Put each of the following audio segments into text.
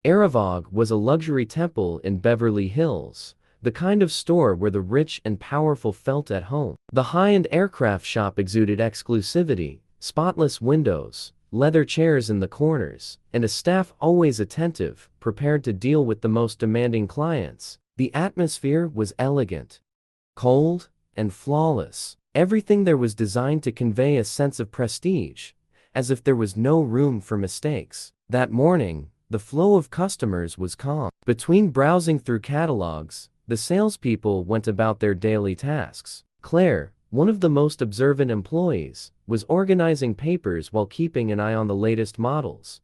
Aravog was a luxury temple in Beverly Hills, the kind of store where the rich and powerful felt at home. The high-end aircraft shop exuded exclusivity, spotless windows, leather chairs in the corners, and a staff always attentive, prepared to deal with the most demanding clients. The atmosphere was elegant, cold, and flawless. Everything there was designed to convey a sense of prestige, as if there was no room for mistakes. That morning, the flow of customers was calm. Between browsing through catalogs, the salespeople went about their daily tasks. Claire, one of the most observant employees, was organizing papers while keeping an eye on the latest models.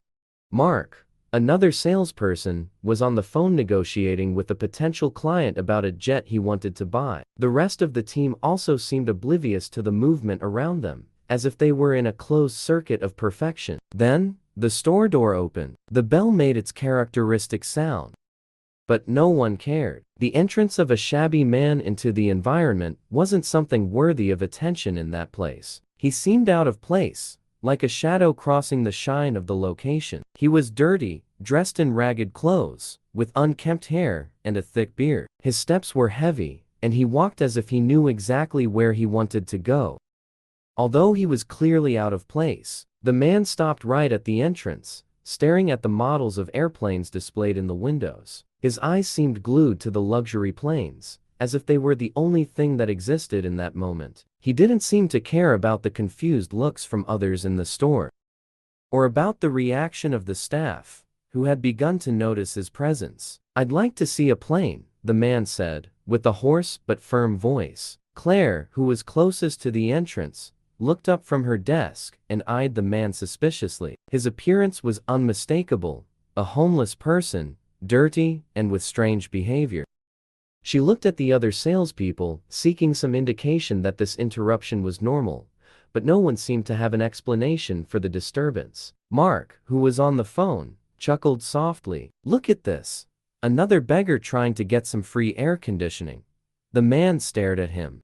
Mark, another salesperson, was on the phone negotiating with a potential client about a jet he wanted to buy. The rest of the team also seemed oblivious to the movement around them, as if they were in a closed circuit of perfection. Then, the store door opened. The bell made its characteristic sound. But no one cared. The entrance of a shabby man into the environment wasn't something worthy of attention in that place. He seemed out of place, like a shadow crossing the shine of the location. He was dirty, dressed in ragged clothes, with unkempt hair and a thick beard. His steps were heavy, and he walked as if he knew exactly where he wanted to go. Although he was clearly out of place, the man stopped right at the entrance, staring at the models of airplanes displayed in the windows. His eyes seemed glued to the luxury planes, as if they were the only thing that existed in that moment. He didn't seem to care about the confused looks from others in the store, or about the reaction of the staff, who had begun to notice his presence. "I'd like to see a plane," the man said, with a hoarse but firm voice. Claire, who was closest to the entrance, looked up from her desk and eyed the man suspiciously. His appearance was unmistakable, a homeless person, dirty and with strange behavior. She looked at the other salespeople, seeking some indication that this interruption was normal, but no one seemed to have an explanation for the disturbance. Mark, who was on the phone, chuckled softly. "Look at this. Another beggar trying to get some free air conditioning." The man stared at him,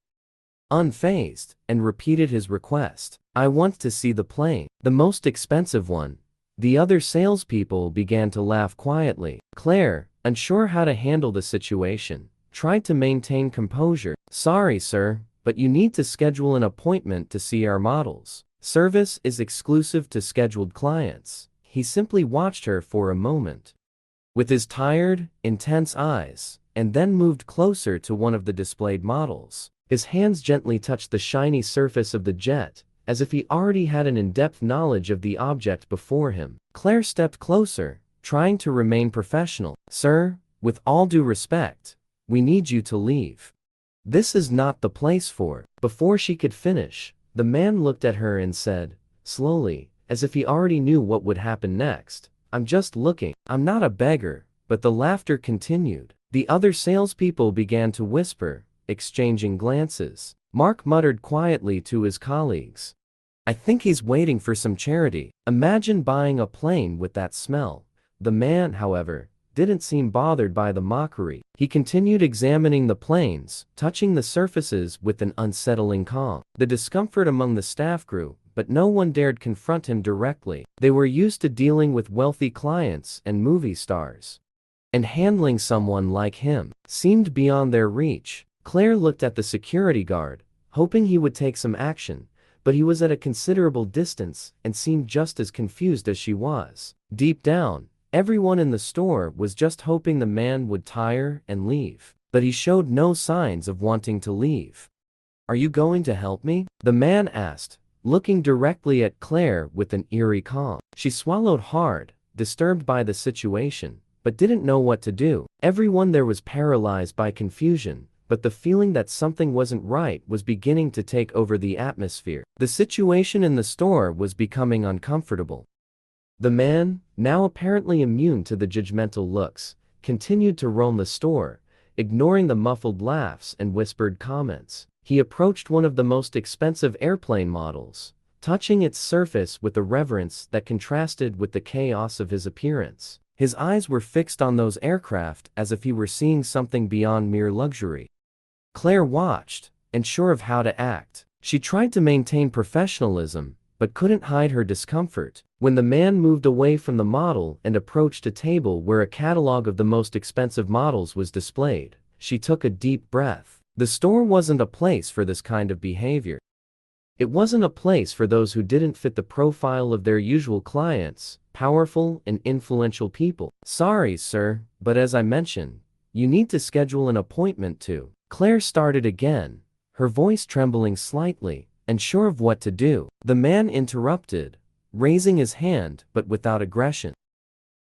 unfazed, and repeated his request. "I want to see the plane. The most expensive one." The other salespeople began to laugh quietly. Claire, unsure how to handle the situation, tried to maintain composure. "Sorry, sir, but you need to schedule an appointment to see our models. Service is exclusive to scheduled clients." He simply watched her for a moment, with his tired, intense eyes, and then moved closer to one of the displayed models. His hands gently touched the shiny surface of the jet, as if he already had an in-depth knowledge of the object before him. Claire stepped closer, trying to remain professional. "Sir, with all due respect, we need you to leave. This is not the place for." Before she could finish, the man looked at her and said, slowly, as if he already knew what would happen next, "I'm just looking. I'm not a beggar." But the laughter continued. The other salespeople began to whisper, exchanging glances. Mark muttered quietly to his colleagues, "I think he's waiting for some charity." Imagine buying a plane with that smell. The man, however, didn't seem bothered by the mockery. He continued examining the planes, touching the surfaces with an unsettling calm. The discomfort among the staff grew, but no one dared confront him directly. They were used to dealing with wealthy clients and movie stars, and handling someone like him seemed beyond their reach. Claire looked at the security guard, hoping he would take some action, but he was at a considerable distance and seemed just as confused as she was. Deep down, everyone in the store was just hoping the man would tire and leave, but he showed no signs of wanting to leave. "Are you going to help me?" the man asked, looking directly at Claire with an eerie calm. She swallowed hard, disturbed by the situation, but didn't know what to do. Everyone there was paralyzed by confusion, but the feeling that something wasn't right was beginning to take over the atmosphere. The situation in the store was becoming uncomfortable. The man, now apparently immune to the judgmental looks, continued to roam the store, ignoring the muffled laughs and whispered comments. He approached one of the most expensive airplane models, touching its surface with a reverence that contrasted with the chaos of his appearance. His eyes were fixed on those aircraft as if he were seeing something beyond mere luxury. Claire watched, unsure of how to act. She tried to maintain professionalism, but couldn't hide her discomfort. When the man moved away from the model and approached a table where a catalog of the most expensive models was displayed, she took a deep breath. The store wasn't a place for this kind of behavior. It wasn't a place for those who didn't fit the profile of their usual clients, powerful and influential people. "Sorry, sir, but as I mentioned, you need to schedule an appointment to." Claire started again, her voice trembling slightly, unsure of what to do. The man interrupted, raising his hand but without aggression.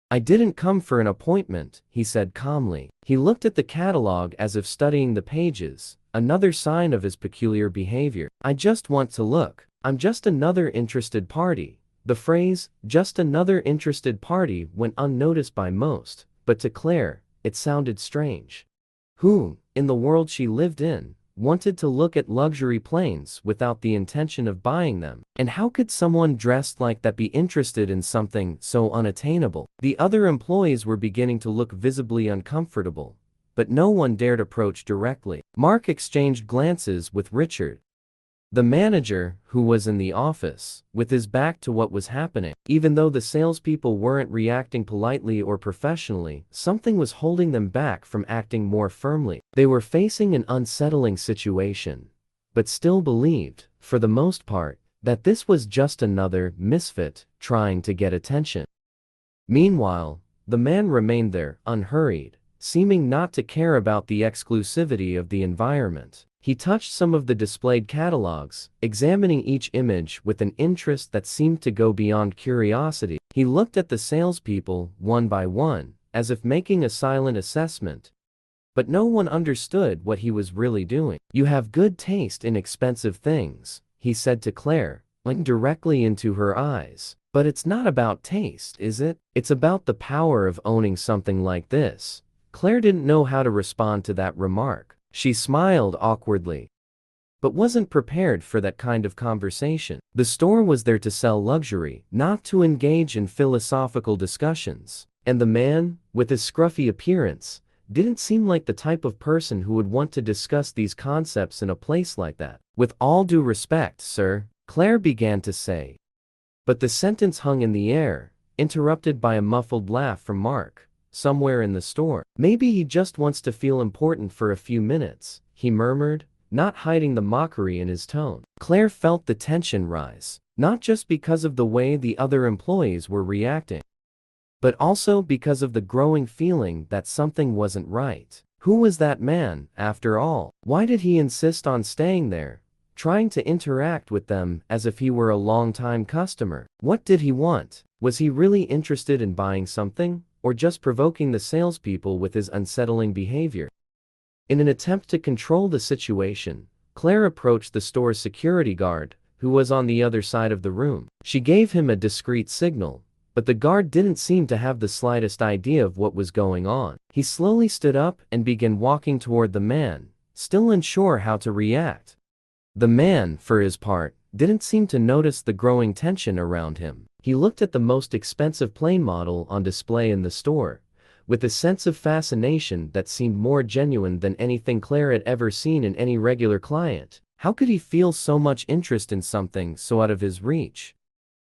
"I didn't come for an appointment," he said calmly. He looked at the catalog as if studying the pages, another sign of his peculiar behavior. "I just want to look. I'm just another interested party." The phrase, "just another interested party," went unnoticed by most, but to Claire, it sounded strange. Who, in the world she lived in, wanted to look at luxury planes without the intention of buying them? And how could someone dressed like that be interested in something so unattainable? The other employees were beginning to look visibly uncomfortable, but no one dared approach directly. Mark exchanged glances with Richard, the manager, who was in the office, with his back to what was happening. Even though the salespeople weren't reacting politely or professionally, something was holding them back from acting more firmly. They were facing an unsettling situation, but still believed, for the most part, that this was just another misfit trying to get attention. Meanwhile, the man remained there, unhurried, seeming not to care about the exclusivity of the environment. He touched some of the displayed catalogs, examining each image with an interest that seemed to go beyond curiosity. He looked at the salespeople, one by one, as if making a silent assessment. But no one understood what he was really doing. "You have good taste in expensive things," he said to Claire, looking directly into her eyes. "But it's not about taste, is it? It's about the power of owning something like this." Claire didn't know how to respond to that remark. She smiled awkwardly, but wasn't prepared for that kind of conversation. The store was there to sell luxury, not to engage in philosophical discussions. And the man, with his scruffy appearance, didn't seem like the type of person who would want to discuss these concepts in a place like that. "With all due respect, sir," Claire began to say. But the sentence hung in the air, interrupted by a muffled laugh from Mark, somewhere in the store. "Maybe he just wants to feel important for a few minutes," he murmured, not hiding the mockery in his tone. Claire felt the tension rise, not just because of the way the other employees were reacting, but also because of the growing feeling that something wasn't right. Who was that man, after all? Why did he insist on staying there, trying to interact with them as if he were a long-time customer? What did he want? Was he really interested in buying something, or just provoking the salespeople with his unsettling behavior? In an attempt to control the situation, Claire approached the store's security guard, who was on the other side of the room. She gave him a discreet signal, but the guard didn't seem to have the slightest idea of what was going on. He slowly stood up and began walking toward the man, still unsure how to react. The man, for his part, didn't seem to notice the growing tension around him. He looked at the most expensive plane model on display in the store, with a sense of fascination that seemed more genuine than anything Claire had ever seen in any regular client. How could he feel so much interest in something so out of his reach?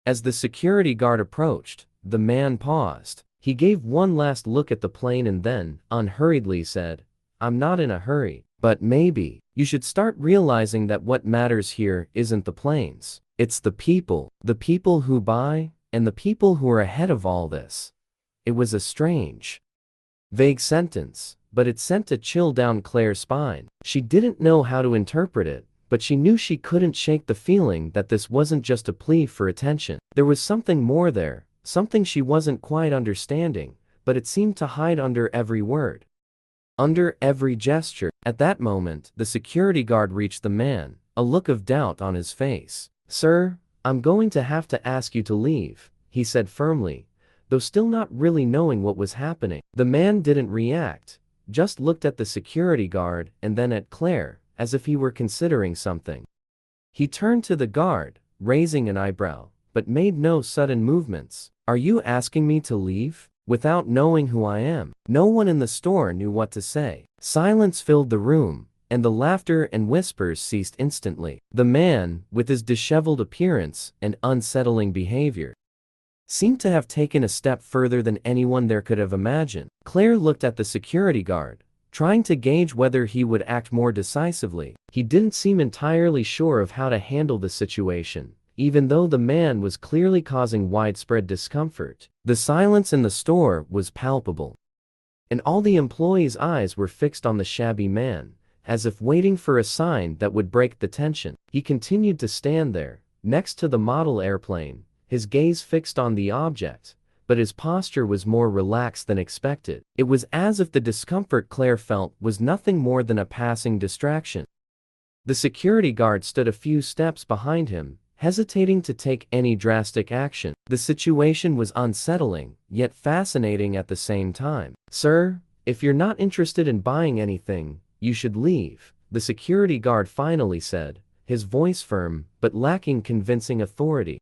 As the security guard approached, the man paused. He gave one last look at the plane and then, unhurriedly said, "I'm not in a hurry, but maybe you should start realizing that what matters here isn't the planes. It's the people who buy, and the people who are ahead of all this." It was a strange, vague sentence, but it sent a chill down Claire's spine. She didn't know how to interpret it, but she knew she couldn't shake the feeling that this wasn't just a plea for attention. There was something more there, something she wasn't quite understanding, but it seemed to hide under every word, under every gesture. At that moment, the security guard reached the man, a look of doubt on his face. "Sir, I'm going to have to ask you to leave," he said firmly, though still not really knowing what was happening. The man didn't react, just looked at the security guard and then at Claire, as if he were considering something. He turned to the guard, raising an eyebrow, but made no sudden movements. "Are you asking me to leave? Without knowing who I am?" No one in the store knew what to say. Silence filled the room, and the laughter and whispers ceased instantly. The man, with his disheveled appearance and unsettling behavior, seemed to have taken a step further than anyone there could have imagined. Claire looked at the security guard, trying to gauge whether he would act more decisively. He didn't seem entirely sure of how to handle the situation, even though the man was clearly causing widespread discomfort. The silence in the store was palpable, and all the employees' eyes were fixed on the shabby man, as if waiting for a sign that would break the tension. He continued to stand there, next to the model airplane, his gaze fixed on the object, but his posture was more relaxed than expected. It was as if the discomfort Claire felt was nothing more than a passing distraction. The security guard stood a few steps behind him, hesitating to take any drastic action. The situation was unsettling, yet fascinating at the same time. "Sir, if you're not interested in buying anything, you should leave," the security guard finally said, his voice firm but lacking convincing authority.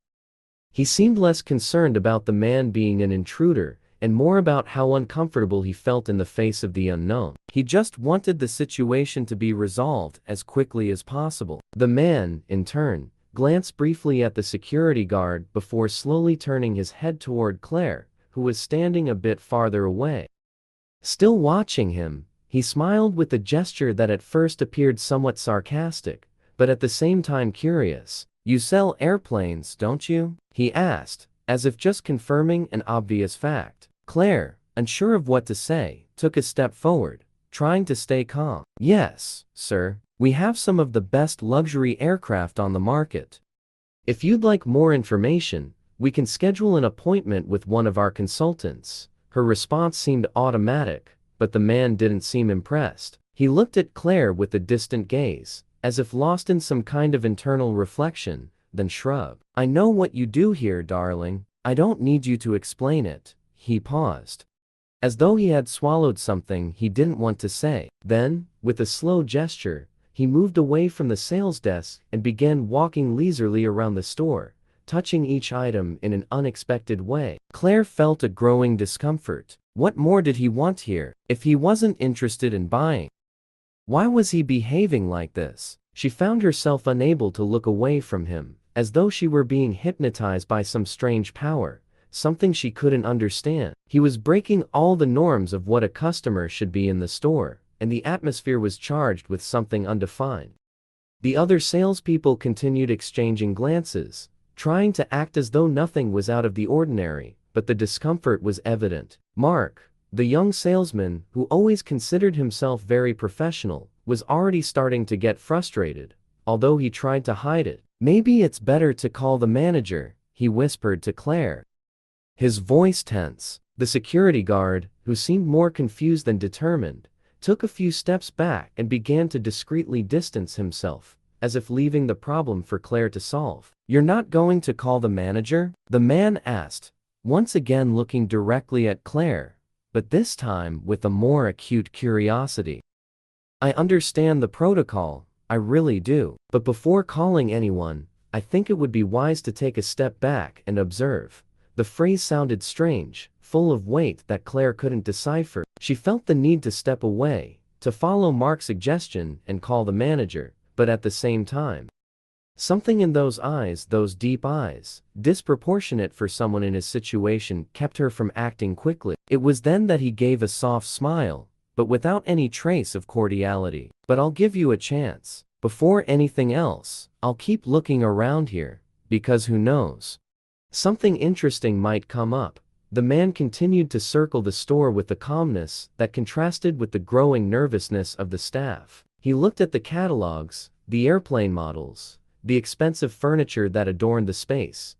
He seemed less concerned about the man being an intruder, and more about how uncomfortable he felt in the face of the unknown. He just wanted the situation to be resolved as quickly as possible. The man, in turn, glanced briefly at the security guard before slowly turning his head toward Claire, who was standing a bit farther away. Still watching him, he smiled with a gesture that at first appeared somewhat sarcastic, but at the same time curious. "You sell airplanes, don't you?" he asked, as if just confirming an obvious fact. Claire, unsure of what to say, took a step forward, trying to stay calm. "Yes, sir. We have some of the best luxury aircraft on the market. If you'd like more information, we can schedule an appointment with one of our consultants." Her response seemed automatic, but the man didn't seem impressed. He looked at Claire with a distant gaze, as if lost in some kind of internal reflection, then shrugged. "I know what you do here, darling. I don't need you to explain it." He paused, as though he had swallowed something he didn't want to say. Then, with a slow gesture, he moved away from the sales desk and began walking leisurely around the store, touching each item in an unexpected way. Claire felt a growing discomfort. What more did he want here? If he wasn't interested in buying, why was he behaving like this? She found herself unable to look away from him, as though she were being hypnotized by some strange power, something she couldn't understand. He was breaking all the norms of what a customer should be in the store, and the atmosphere was charged with something undefined. The other salespeople continued exchanging glances, trying to act as though nothing was out of the ordinary, but the discomfort was evident. Mark, the young salesman, who always considered himself very professional, was already starting to get frustrated, although he tried to hide it. "Maybe it's better to call the manager," he whispered to Claire, his voice tense. The security guard, who seemed more confused than determined, took a few steps back and began to discreetly distance himself, as if leaving the problem for Claire to solve. "You're not going to call the manager?" the man asked, once again looking directly at Claire, but this time with a more acute curiosity. "I understand the protocol, I really do. But before calling anyone, I think it would be wise to take a step back and observe." The phrase sounded strange, full of weight that Claire couldn't decipher. She felt the need to step away, to follow Mark's suggestion and call the manager, but at the same time, something in those eyes, those deep eyes, disproportionate for someone in his situation, kept her from acting quickly. It was then that he gave a soft smile, but without any trace of cordiality. "But I'll give you a chance. Before anything else, I'll keep looking around here, because who knows? Something interesting might come up." The man continued to circle the store with a calmness that contrasted with the growing nervousness of the staff. He looked at the catalogs, the airplane models, the expensive furniture that adorned the space,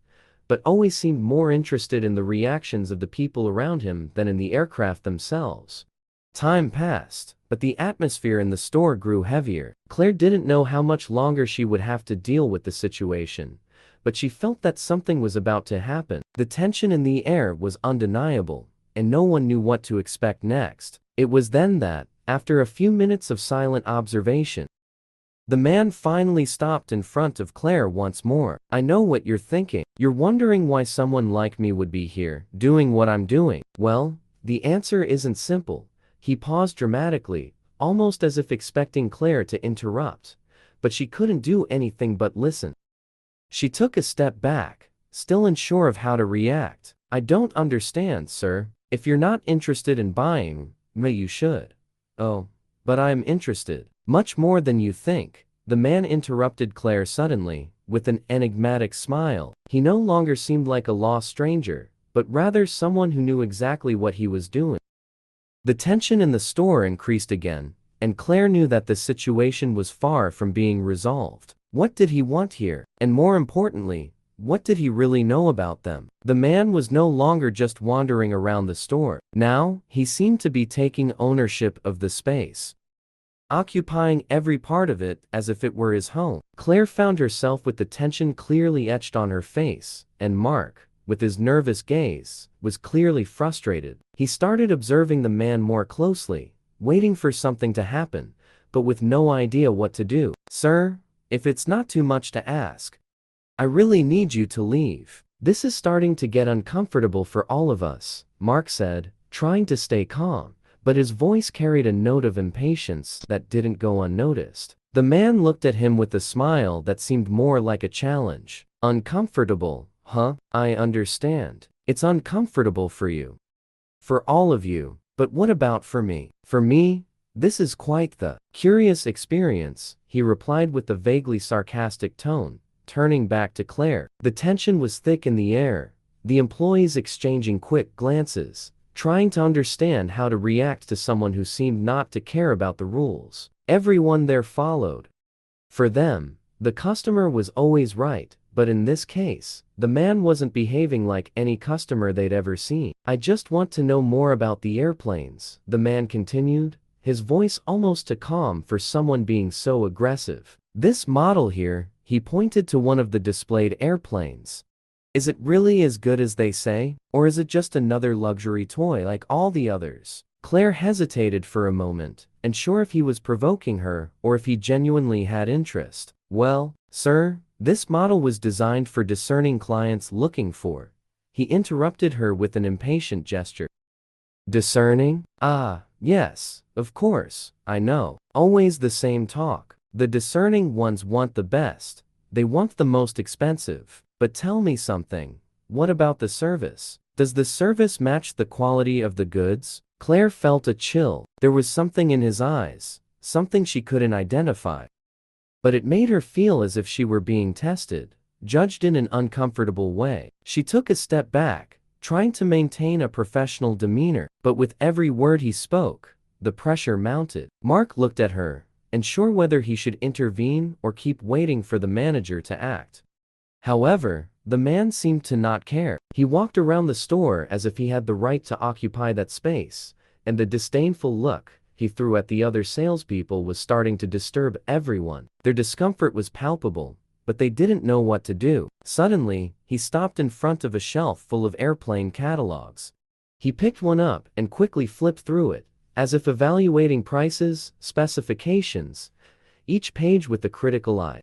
but always seemed more interested in the reactions of the people around him than in the aircraft themselves. Time passed, but the atmosphere in the store grew heavier. Claire didn't know how much longer she would have to deal with the situation, but she felt that something was about to happen. The tension in the air was undeniable, and no one knew what to expect next. It was then that, after a few minutes of silent observation, the man finally stopped in front of Claire once more. "I know what you're thinking. You're wondering why someone like me would be here, doing what I'm doing. Well, the answer isn't simple." He paused dramatically, almost as if expecting Claire to interrupt. But she couldn't do anything but listen. She took a step back, still unsure of how to react. "I don't understand, sir. If you're not interested in buying, maybe you should." "Oh, but I'm interested. Much more than you think," the man interrupted Claire suddenly, with an enigmatic smile. He no longer seemed like a lost stranger, but rather someone who knew exactly what he was doing. The tension in the store increased again, and Claire knew that the situation was far from being resolved. What did he want here? And more importantly, what did he really know about them? The man was no longer just wandering around the store. Now, he seemed to be taking ownership of the space, occupying every part of it as if it were his home. Claire found herself with the tension clearly etched on her face, and Mark, with his nervous gaze, was clearly frustrated. He started observing the man more closely, waiting for something to happen, but with no idea what to do. "Sir, if it's not too much to ask, I really need you to leave. This is starting to get uncomfortable for all of us," Mark said, trying to stay calm, but his voice carried a note of impatience that didn't go unnoticed. The man looked at him with a smile that seemed more like a challenge. "Uncomfortable, huh? I understand. It's uncomfortable for you. For all of you. But what about for me? For me, this is quite the curious experience," he replied with a vaguely sarcastic tone, turning back to Claire. The tension was thick in the air, the employees exchanging quick glances, trying to understand how to react to someone who seemed not to care about the rules everyone there followed. For them, the customer was always right, but in this case, the man wasn't behaving like any customer they'd ever seen. "I just want to know more about the airplanes," the man continued, his voice almost too calm for someone being so aggressive. "This model here," he pointed to one of the displayed airplanes. "Is it really as good as they say, or is it just another luxury toy like all the others?" Claire hesitated for a moment, unsure if he was provoking her or if he genuinely had interest. "Well, sir, this model was designed for discerning clients looking for," he interrupted her with an impatient gesture. "Discerning? Ah, yes, of course, I know. Always the same talk. The discerning ones want the best. They want the most expensive. But tell me something. What about the service? Does the service match the quality of the goods?" Claire felt a chill. There was something in his eyes, something she couldn't identify. But it made her feel as if she were being tested, judged in an uncomfortable way. She took a step back, trying to maintain a professional demeanor, but with every word he spoke, the pressure mounted. Mark looked at her, unsure whether he should intervene or keep waiting for the manager to act. However, the man seemed to not care. He walked around the store as if he had the right to occupy that space, and the disdainful look he threw at the other salespeople was starting to disturb everyone. Their discomfort was palpable, but they didn't know what to do. Suddenly, he stopped in front of a shelf full of airplane catalogs. He picked one up and quickly flipped through it, as if evaluating prices, specifications, each page with a critical eye.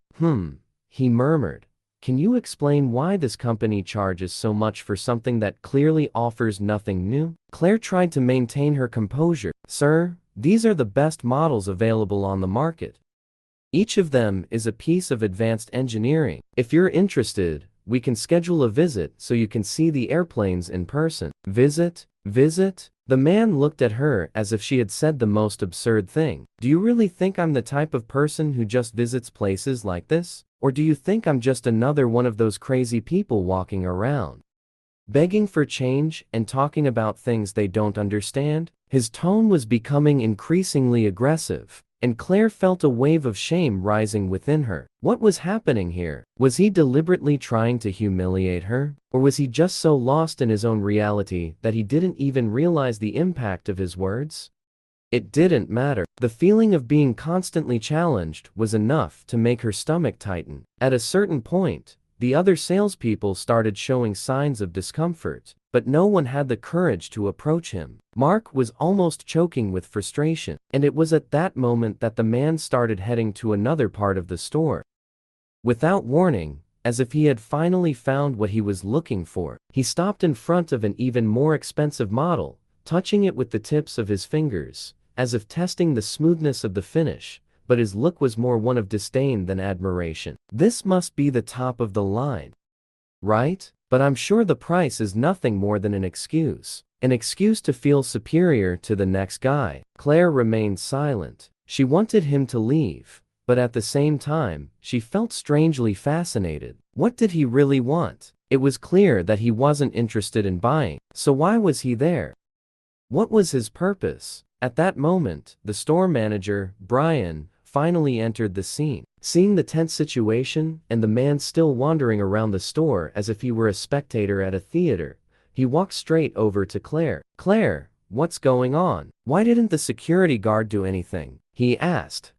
He murmured. "Can you explain why this company charges so much for something that clearly offers nothing new?" Claire tried to maintain her composure. "Sir, these are the best models available on the market. Each of them is a piece of advanced engineering. If you're interested, we can schedule a visit so you can see the airplanes in person." "Visit? Visit?" The man looked at her as if she had said the most absurd thing. "Do you really think I'm the type of person who just visits places like this? Or do you think I'm just another one of those crazy people walking around, begging for change and talking about things they don't understand?" His tone was becoming increasingly aggressive, and Claire felt a wave of shame rising within her. What was happening here? Was he deliberately trying to humiliate her? Or was he just so lost in his own reality that he didn't even realize the impact of his words? It didn't matter. The feeling of being constantly challenged was enough to make her stomach tighten. At a certain point, the other salespeople started showing signs of discomfort, but no one had the courage to approach him. Mark was almost choking with frustration, and it was at that moment that the man started heading to another part of the store. Without warning, as if he had finally found what he was looking for, he stopped in front of an even more expensive model, touching it with the tips of his fingers, as if testing the smoothness of the finish, but his look was more one of disdain than admiration. "This must be the top of the line, right? But I'm sure the price is nothing more than an excuse. An excuse to feel superior to the next guy." Claire remained silent. She wanted him to leave, but at the same time, she felt strangely fascinated. What did he really want? It was clear that he wasn't interested in buying, so why was he there? What was his purpose? At that moment, the store manager, Brian, finally entered the scene. Seeing the tense situation and the man still wandering around the store as if he were a spectator at a theater, he walked straight over to Claire. "Claire, what's going on? Why didn't the security guard do anything?" he asked,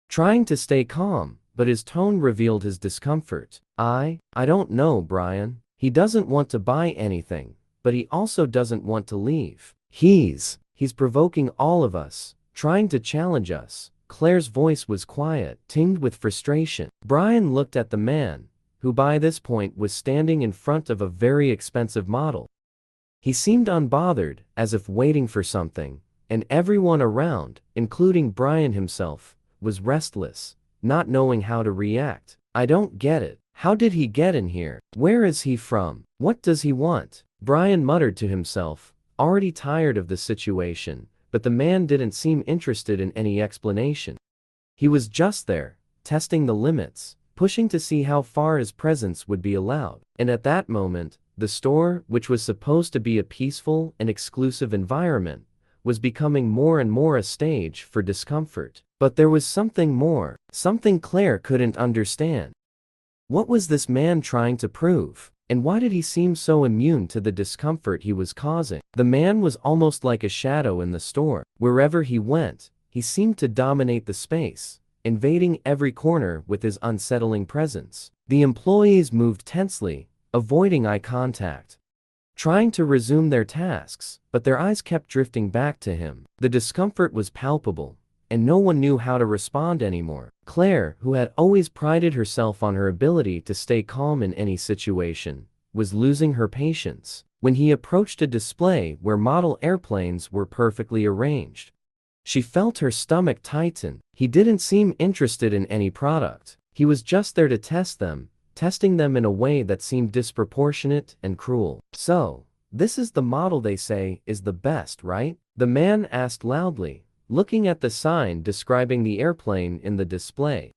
trying to stay calm, but his tone revealed his discomfort. I don't know, Brian. He doesn't want to buy anything, but he also doesn't want to leave. He's provoking all of us, trying to challenge us." Claire's voice was quiet, tinged with frustration. Brian looked at the man, who by this point was standing in front of a very expensive model. He seemed unbothered, as if waiting for something, and everyone around, including Brian himself, was restless, not knowing how to react. "I don't get it. How did he get in here? Where is he from? What does he want?" Brian muttered to himself, already tired of the situation, but the man didn't seem interested in any explanation. He was just there, testing the limits, pushing to see how far his presence would be allowed. And at that moment, the store, which was supposed to be a peaceful and exclusive environment, was becoming more and more a stage for discomfort. But there was something more, something Claire couldn't understand. What was this man trying to prove? And why did he seem so immune to the discomfort he was causing? The man was almost like a shadow in the store. Wherever he went, he seemed to dominate the space, invading every corner with his unsettling presence. The employees moved tensely, avoiding eye contact, trying to resume their tasks, but their eyes kept drifting back to him. The discomfort was palpable, and no one knew how to respond anymore. Claire, who had always prided herself on her ability to stay calm in any situation, was losing her patience when he approached a display where model airplanes were perfectly arranged. She felt her stomach tighten. He didn't seem interested in any product. He was just there to test them, testing them in a way that seemed disproportionate and cruel. "So, this is the model they say is the best, right?" the man asked loudly, looking at the sign describing the airplane in the display.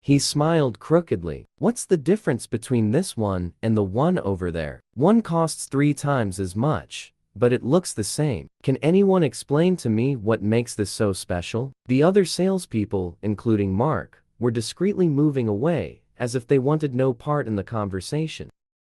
He smiled crookedly. "What's the difference between this one and the one over there? One costs 3 times as much, but it looks the same. Can anyone explain to me what makes this so special?" The other salespeople, including Mark, were discreetly moving away, as if they wanted no part in the conversation.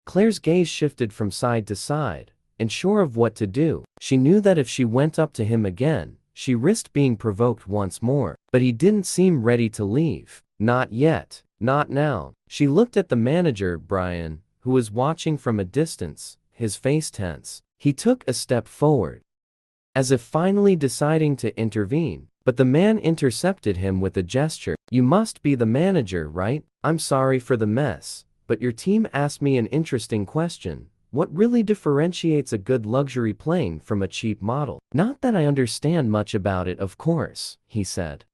Claire's gaze shifted from side to side, unsure of what to do. She knew that if she went up to him again, she risked being provoked once more. But he didn't seem ready to leave. Not yet. Not now. She looked at the manager, Brian, who was watching from a distance, his face tense. He took a step forward, as if finally deciding to intervene, but the man intercepted him with a gesture. "You must be the manager, right? I'm sorry for the mess, but your team asked me an interesting question. What really differentiates a good luxury plane from a cheap model?" "Not that I understand much about it, of course," he said,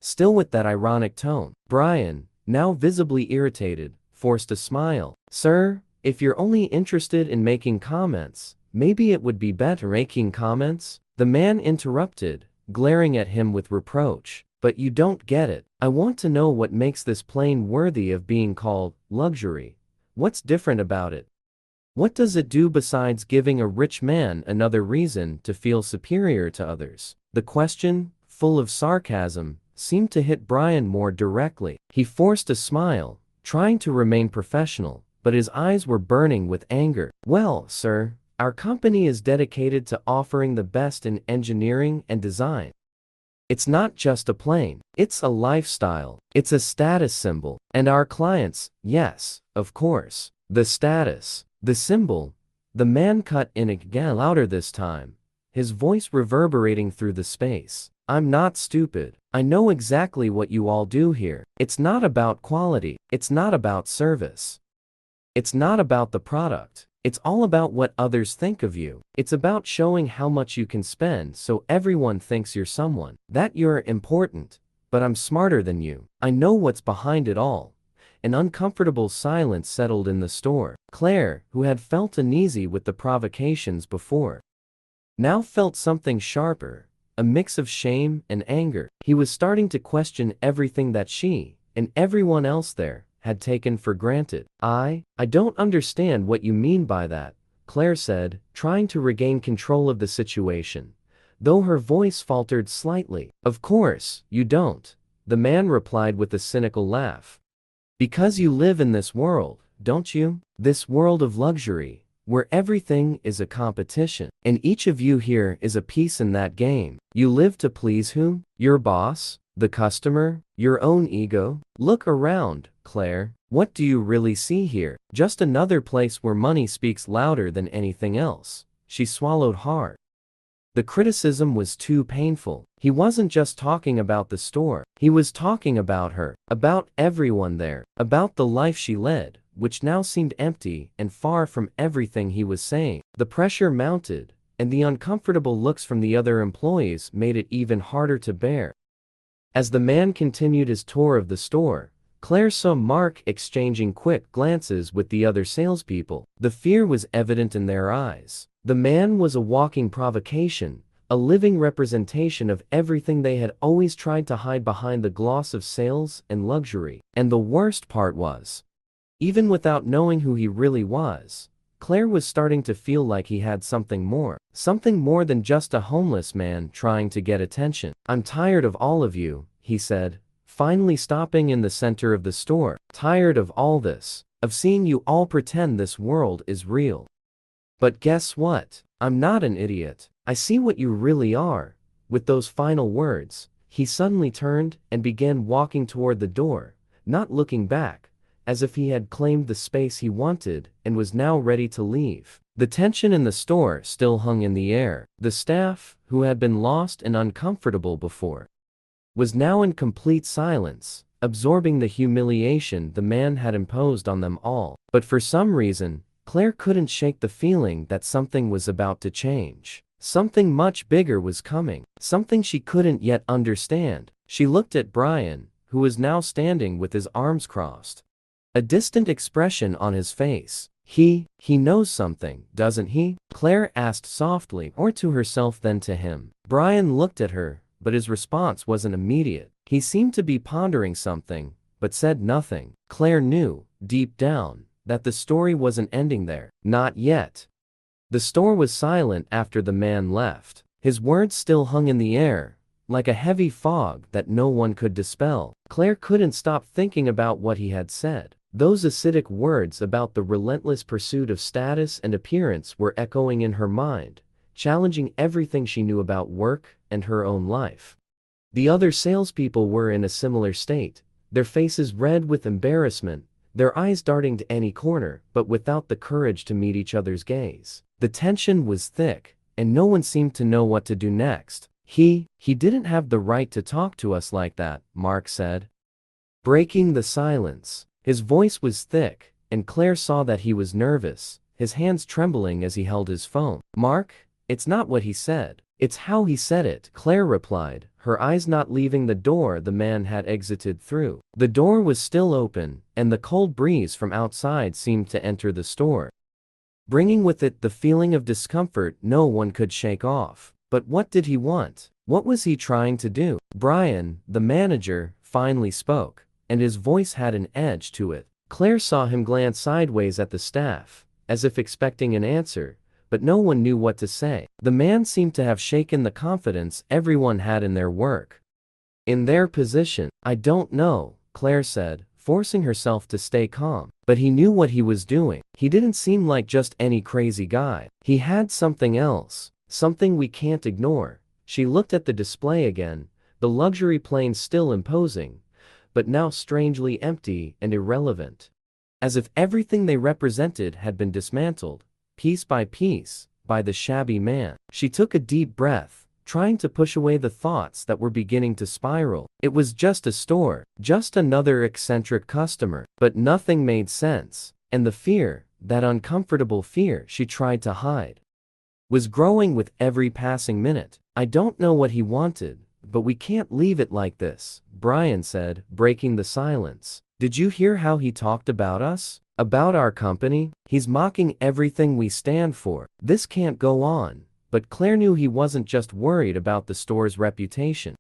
still with that ironic tone. Brian, now visibly irritated, forced a smile. "Sir, if you're only interested in making comments, maybe it would be better." "Making comments?" the man interrupted, glaring at him with reproach. "But you don't get it. I want to know what makes this plane worthy of being called luxury. What's different about it? What does it do besides giving a rich man another reason to feel superior to others?" The question, full of sarcasm, seemed to hit Brian more directly. He forced a smile, trying to remain professional, but his eyes were burning with anger. "Well, sir, our company is dedicated to offering the best in engineering and design. It's not just a plane, it's a lifestyle, it's a status symbol. And our clients, yes, of course, the status, the symbol." The man cut in again, louder this time, his voice reverberating through the space. "I'm not stupid. I know exactly what you all do here. It's not about quality. It's not about service. It's not about the product. It's all about what others think of you. It's about showing how much you can spend so everyone thinks you're someone. That you're important. But I'm smarter than you. I know what's behind it all. An uncomfortable silence settled in the store. Claire, who had felt uneasy with the provocations before, now felt something sharper, a mix of shame and anger. He was starting to question everything that she, and everyone else there, had taken for granted. I don't understand what you mean by that, Claire said, trying to regain control of the situation, though her voice faltered slightly. Of course, you don't, the man replied with a cynical laugh. Because you live in this world, don't you? This world of luxury, where everything is a competition, and each of you here is a piece in that game. You live to please who? Your boss? The customer? Your own ego? Look around, Claire. What do you really see here? Just another place where money speaks louder than anything else. She swallowed hard. The criticism was too painful. He wasn't just talking about the store. He was talking about her, about everyone there, about the life she led, which now seemed empty and far from everything he was saying. The pressure mounted, and the uncomfortable looks from the other employees made it even harder to bear. As the man continued his tour of the store, Claire saw Mark exchanging quick glances with the other salespeople. The fear was evident in their eyes. The man was a walking provocation, a living representation of everything they had always tried to hide behind the gloss of sales and luxury. And the worst part was, even without knowing who he really was, Claire was starting to feel like he had something more than just a homeless man trying to get attention. I'm tired of all of you, he said, finally stopping in the center of the store. Tired of all this, of seeing you all pretend this world is real. But guess what? I'm not an idiot. I see what you really are. With those final words, he suddenly turned and began walking toward the door, not looking back, as if he had claimed the space he wanted and was now ready to leave. The tension in the store still hung in the air. The staff, who had been lost and uncomfortable before, was now in complete silence, absorbing the humiliation the man had imposed on them all. But for some reason, Claire couldn't shake the feeling that something was about to change. Something much bigger was coming. Something she couldn't yet understand. She looked at Brian, who was now standing with his arms crossed, a distant expression on his face. He knows something, doesn't he? Claire asked softly, or to herself then to him. Brian looked at her, but his response wasn't immediate. He seemed to be pondering something, but said nothing. Claire knew, deep down, that the story wasn't ending there. Not yet. The store was silent after the man left. His words still hung in the air, like a heavy fog that no one could dispel. Claire couldn't stop thinking about what he had said. Those acidic words about the relentless pursuit of status and appearance were echoing in her mind, challenging everything she knew about work and her own life. The other salespeople were in a similar state, their faces red with embarrassment, their eyes darting to any corner, but without the courage to meet each other's gaze. The tension was thick, and no one seemed to know what to do next. He didn't have the right to talk to us like that, Mark said, breaking the silence. His voice was thick, and Claire saw that he was nervous, his hands trembling as he held his phone. Mark, it's not what he said. It's how he said it, Claire replied, her eyes not leaving the door the man had exited through. The door was still open, and the cold breeze from outside seemed to enter the store, bringing with it the feeling of discomfort no one could shake off. But what did he want? What was he trying to do? Brian, the manager, finally spoke, and his voice had an edge to it. Claire saw him glance sideways at the staff, as if expecting an answer, but no one knew what to say. The man seemed to have shaken the confidence everyone had in their work, in their position. I don't know, Claire said, forcing herself to stay calm. But he knew what he was doing. He didn't seem like just any crazy guy. He had something else, something we can't ignore. She looked at the display again, the luxury planes still imposing, but now strangely empty and irrelevant, as if everything they represented had been dismantled, piece by piece, by the shabby man. She took a deep breath, trying to push away the thoughts that were beginning to spiral. It was just a store, just another eccentric customer. But nothing made sense, and the fear, that uncomfortable fear she tried to hide, was growing with every passing minute. "I don't know what he wanted, but we can't leave it like this," Brian said, breaking the silence. "Did you hear how he talked about us? About our company? He's mocking everything we stand for. This can't go on." But Claire knew he wasn't just worried about the store's reputation.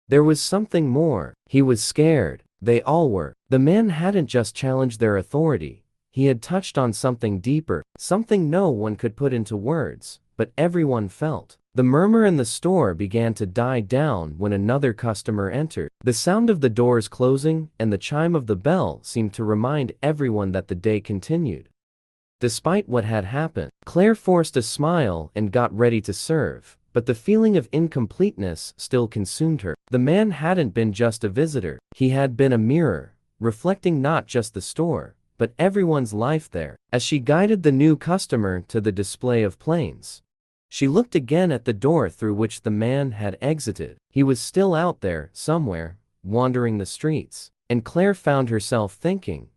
There was something more. He was scared. They all were. The man hadn't just challenged their authority. He had touched on something deeper, something no one could put into words, but everyone felt. The murmur in the store began to die down when another customer entered. The sound of the doors closing and the chime of the bell seemed to remind everyone that the day continued. Despite what had happened, Claire forced a smile and got ready to serve, but the feeling of incompleteness still consumed her. The man hadn't been just a visitor. He had been a mirror, reflecting not just the store, but everyone's life there. As she guided the new customer to the display of planes, she looked again at the door through which the man had exited. He was still out there, somewhere, wandering the streets. And Claire found herself thinking,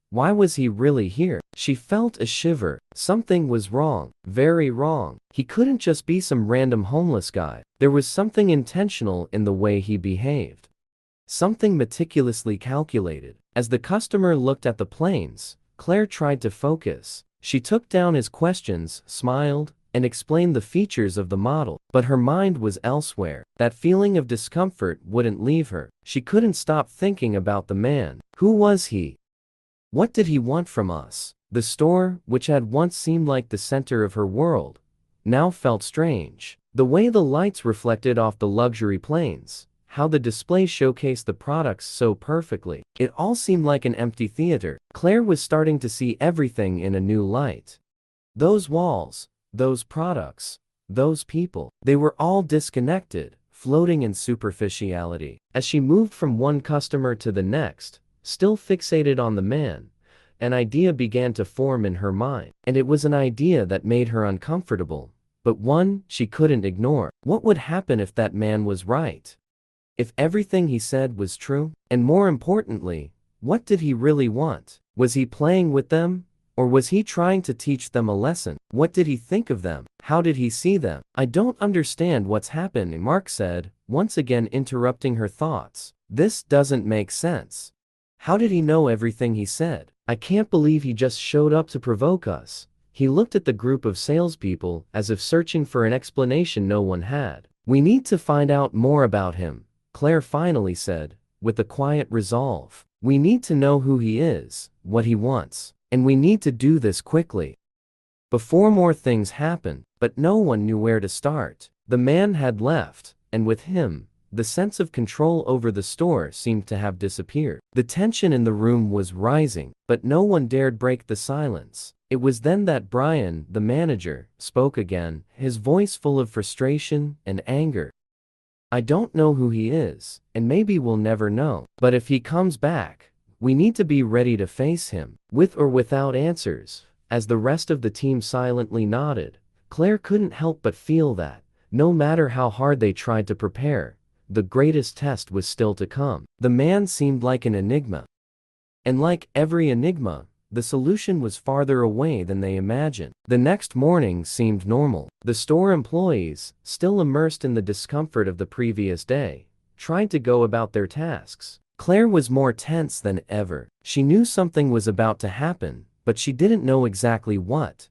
why was he really here? She felt a shiver. Something was wrong, very wrong. He couldn't just be some random homeless guy. There was something intentional in the way he behaved. Something meticulously calculated. As the customer looked at the planes, Claire tried to focus. She took down his questions, smiled, and explained the features of the model. But her mind was elsewhere. That feeling of discomfort wouldn't leave her. She couldn't stop thinking about the man. Who was he? What did he want from us? The store, which had once seemed like the center of her world, now felt strange. The way the lights reflected off the luxury planes, how the display showcased the products so perfectly. It all seemed like an empty theater. Claire was starting to see everything in a new light. Those walls, those products, those people, they were all disconnected, floating in superficiality. As she moved from one customer to the next, still fixated on the man, an idea began to form in her mind. And it was an idea that made her uncomfortable, but one she couldn't ignore. What would happen if that man was right? If everything he said was true? And more importantly, what did he really want? Was he playing with them? Or was he trying to teach them a lesson? What did he think of them? How did he see them? "I don't understand what's happened," Mark said, once again interrupting her thoughts. "This doesn't make sense. How did he know everything he said? I can't believe he just showed up to provoke us." He looked at the group of salespeople as if searching for an explanation no one had. "We need to find out more about him," Claire finally said, with a quiet resolve. "We need to know who he is, what he wants, and we need to do this quickly, before more things happen." But no one knew where to start. The man had left, and with him, the sense of control over the store seemed to have disappeared. The tension in the room was rising, but no one dared break the silence. It was then that Brian, the manager, spoke again, his voice full of frustration and anger. "I don't know who he is, and maybe we'll never know. But if he comes back, we need to be ready to face him." With or without answers, as the rest of the team silently nodded, Claire couldn't help but feel that, no matter how hard they tried to prepare, the greatest test was still to come. The man seemed like an enigma. And like every enigma, the solution was farther away than they imagined. The next morning seemed normal. The store employees, still immersed in the discomfort of the previous day, tried to go about their tasks. Claire was more tense than ever. She knew something was about to happen, but she didn't know exactly what.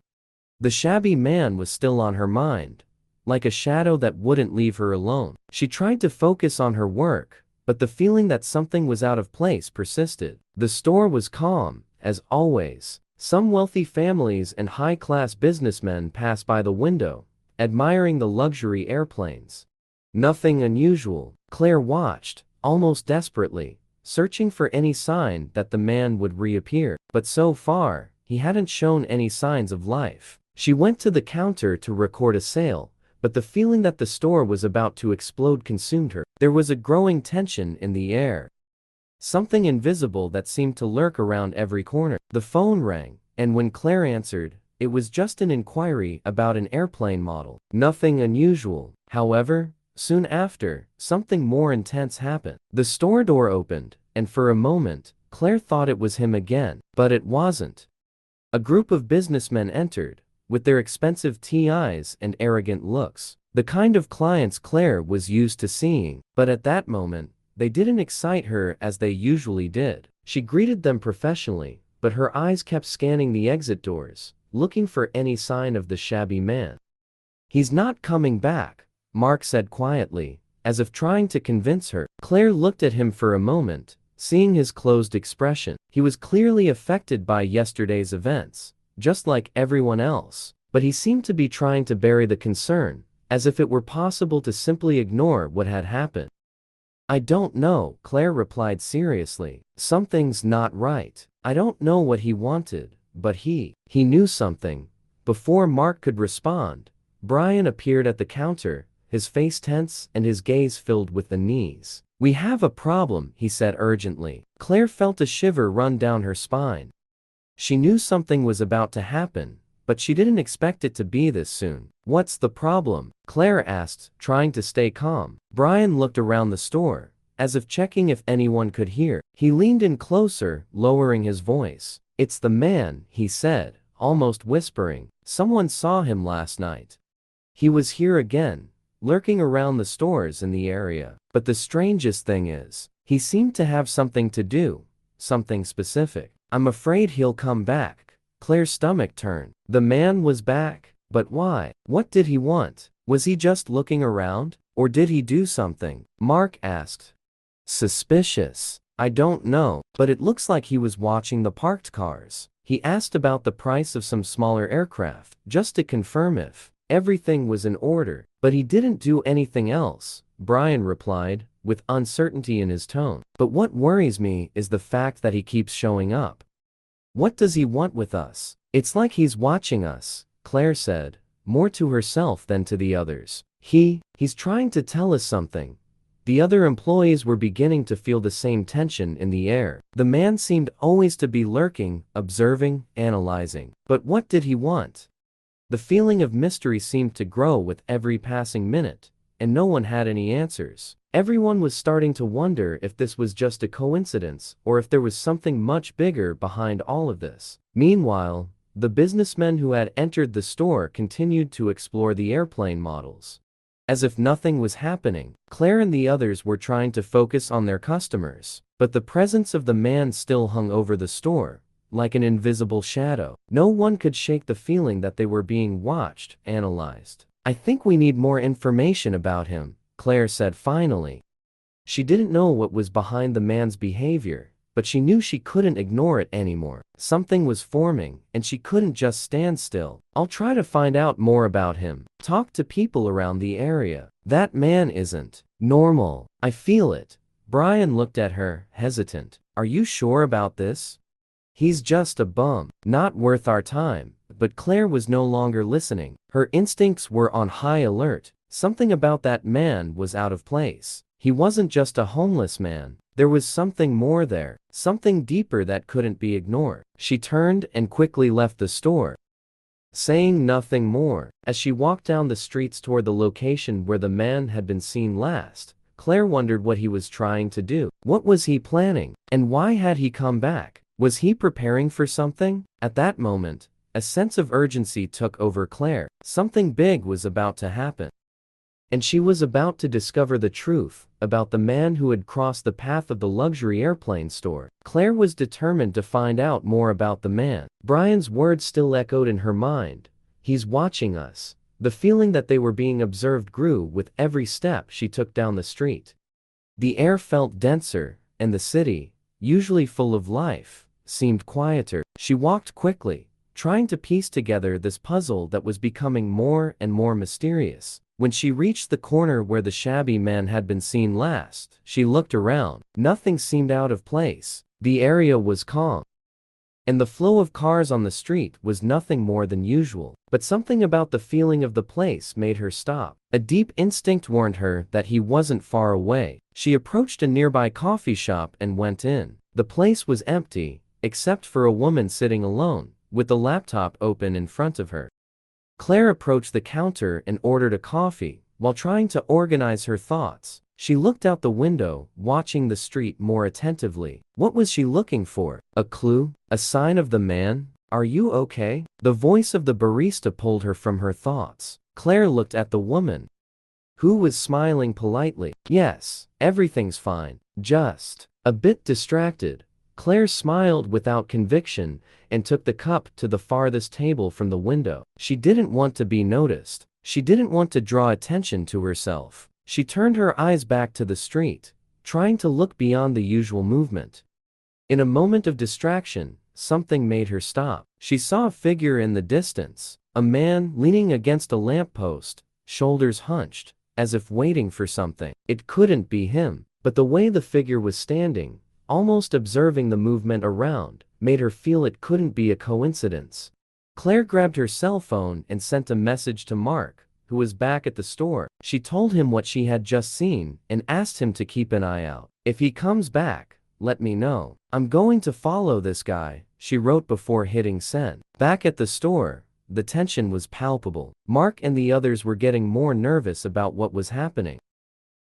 The shabby man was still on her mind, like a shadow that wouldn't leave her alone. She tried to focus on her work, but the feeling that something was out of place persisted. The store was calm, as always. Some wealthy families and high-class businessmen passed by the window, admiring the luxury airplanes. Nothing unusual. Claire watched, almost desperately, searching for any sign that the man would reappear. But so far, he hadn't shown any signs of life. She went to the counter to record a sale, but the feeling that the store was about to explode consumed her. There was a growing tension in the air. Something invisible that seemed to lurk around every corner. The phone rang, and when Claire answered, it was just an inquiry about an airplane model. Nothing unusual. However, soon after, something more intense happened. The store door opened, and for a moment, Claire thought it was him again. But it wasn't. A group of businessmen entered, with their expensive eyes and arrogant looks. The kind of clients Claire was used to seeing, but at that moment, they didn't excite her as they usually did. She greeted them professionally, but her eyes kept scanning the exit doors, looking for any sign of the shabby man. "He's not coming back," Mark said quietly, as if trying to convince her. Claire looked at him for a moment, seeing his closed expression. He was clearly affected by yesterday's events, just like everyone else, but he seemed to be trying to bury the concern, as if it were possible to simply ignore what had happened. "I don't know," Claire replied seriously. "Something's not right. I don't know what he wanted, but he knew something." Before Mark could respond, Brian appeared at the counter, his face tense and his gaze filled with unease. "We have a problem," he said urgently. Claire felt a shiver run down her spine. She knew something was about to happen, but she didn't expect it to be this soon. "What's the problem?" Claire asked, trying to stay calm. Brian looked around the store, as if checking if anyone could hear. He leaned in closer, lowering his voice. "It's the man," he said, almost whispering. "Someone saw him last night. He was here again, lurking around the stores in the area. But the strangest thing is, he seemed to have something to do, something specific. I'm afraid he'll come back." Claire's stomach turned. The man was back, but why? What did he want? Was he just looking around, or did he do something? Mark asked. "Suspicious. I don't know, but it looks like he was watching the parked cars." He asked about the price of some smaller aircraft, just to confirm if everything was in order, but he didn't do anything else, Brian replied, with uncertainty in his tone. "But what worries me is the fact that he keeps showing up. What does he want with us? It's like he's watching us," Claire said, more to herself than to the others. He's trying to tell us something." The other employees were beginning to feel the same tension in the air. The man seemed always to be lurking, observing, analyzing. But what did he want? The feeling of mystery seemed to grow with every passing minute, and no one had any answers. Everyone was starting to wonder if this was just a coincidence or if there was something much bigger behind all of this. Meanwhile, the businessmen who had entered the store continued to explore the airplane models. As if nothing was happening, Claire and the others were trying to focus on their customers, but the presence of the man still hung over the store, like an invisible shadow. No one could shake the feeling that they were being watched, analyzed. "I think we need more information about him," Claire said finally. She didn't know what was behind the man's behavior, but she knew she couldn't ignore it anymore. Something was forming, and she couldn't just stand still. "I'll try to find out more about him. Talk to people around the area. That man isn't normal. I feel it." Brian looked at her, hesitant. "Are you sure about this? He's just a bum. Not worth our time." But Claire was no longer listening. Her instincts were on high alert. Something about that man was out of place. He wasn't just a homeless man. There was something more there, something deeper that couldn't be ignored. She turned and quickly left the store, saying nothing more. As she walked down the streets toward the location where the man had been seen last, Claire wondered what he was trying to do. What was he planning? And why had he come back? Was he preparing for something? At that moment, a sense of urgency took over Claire. Something big was about to happen. And she was about to discover the truth about the man who had crossed the path of the luxury airplane store. Claire was determined to find out more about the man. Brian's words still echoed in her mind. "He's watching us." The feeling that they were being observed grew with every step she took down the street. The air felt denser, and the city, usually full of life, seemed quieter. She walked quickly, trying to piece together this puzzle that was becoming more and more mysterious. When she reached the corner where the shabby man had been seen last, she looked around. Nothing seemed out of place. The area was calm, and the flow of cars on the street was nothing more than usual. But something about the feeling of the place made her stop. A deep instinct warned her that he wasn't far away. She approached a nearby coffee shop and went in. The place was empty, except for a woman sitting alone, with the laptop open in front of her. Claire approached the counter and ordered a coffee. While trying to organize her thoughts, she looked out the window, watching the street more attentively. What was she looking for? A clue? A sign of the man? "Are you okay?" The voice of the barista pulled her from her thoughts. Claire looked at the woman, who was smiling politely. "Yes, everything's fine. Just a bit distracted." Claire smiled without conviction and took the cup to the farthest table from the window. She didn't want to be noticed. She didn't want to draw attention to herself. She turned her eyes back to the street, trying to look beyond the usual movement. In a moment of distraction, something made her stop. She saw a figure in the distance, a man leaning against a lamppost, shoulders hunched, as if waiting for something. It couldn't be him, but the way the figure was standing, almost observing the movement around, made her feel it couldn't be a coincidence. Claire grabbed her cell phone and sent a message to Mark, who was back at the store. She told him what she had just seen and asked him to keep an eye out. "If he comes back, let me know. I'm going to follow this guy," she wrote before hitting send. Back at the store, the tension was palpable. Mark and the others were getting more nervous about what was happening,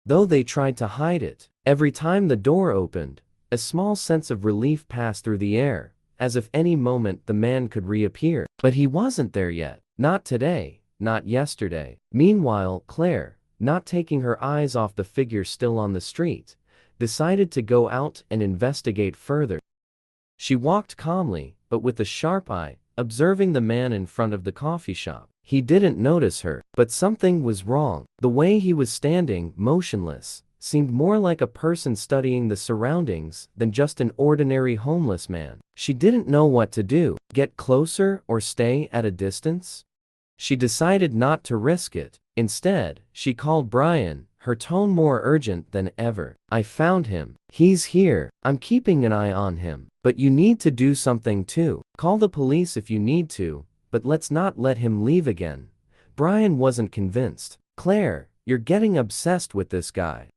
though they tried to hide it. Every time the door opened, a small sense of relief passed through the air, as if any moment the man could reappear. But he wasn't there yet. Not today, not yesterday. Meanwhile, Claire, not taking her eyes off the figure still on the street, decided to go out and investigate further. She walked calmly, but with a sharp eye, observing the man in front of the coffee shop. He didn't notice her, but something was wrong. The way he was standing, motionless, seemed more like a person studying the surroundings than just an ordinary homeless man. She didn't know what to do, get closer or stay at a distance. She decided not to risk it. Instead, she called Brian, her tone more urgent than ever. "I found him. He's here. I'm keeping an eye on him. But you need to do something too. Call the police if you need to, but let's not let him leave again." Brian wasn't convinced. "Claire, you're getting obsessed with this guy.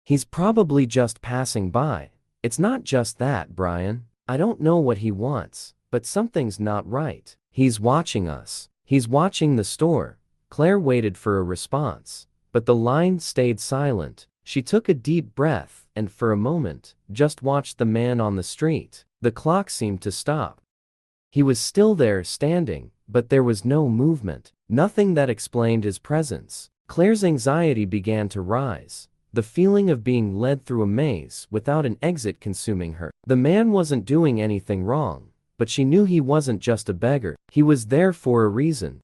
He's probably just passing by." "It's not just that, Brian. I don't know what he wants, but something's not right. He's watching us. He's watching the store." Claire waited for a response, but the line stayed silent. She took a deep breath and for a moment, just watched the man on the street. The clock seemed to stop. He was still there standing, but there was no movement. Nothing that explained his presence. Claire's anxiety began to rise, the feeling of being led through a maze without an exit consuming her. The man wasn't doing anything wrong, but she knew he wasn't just a beggar. He was there for a reason.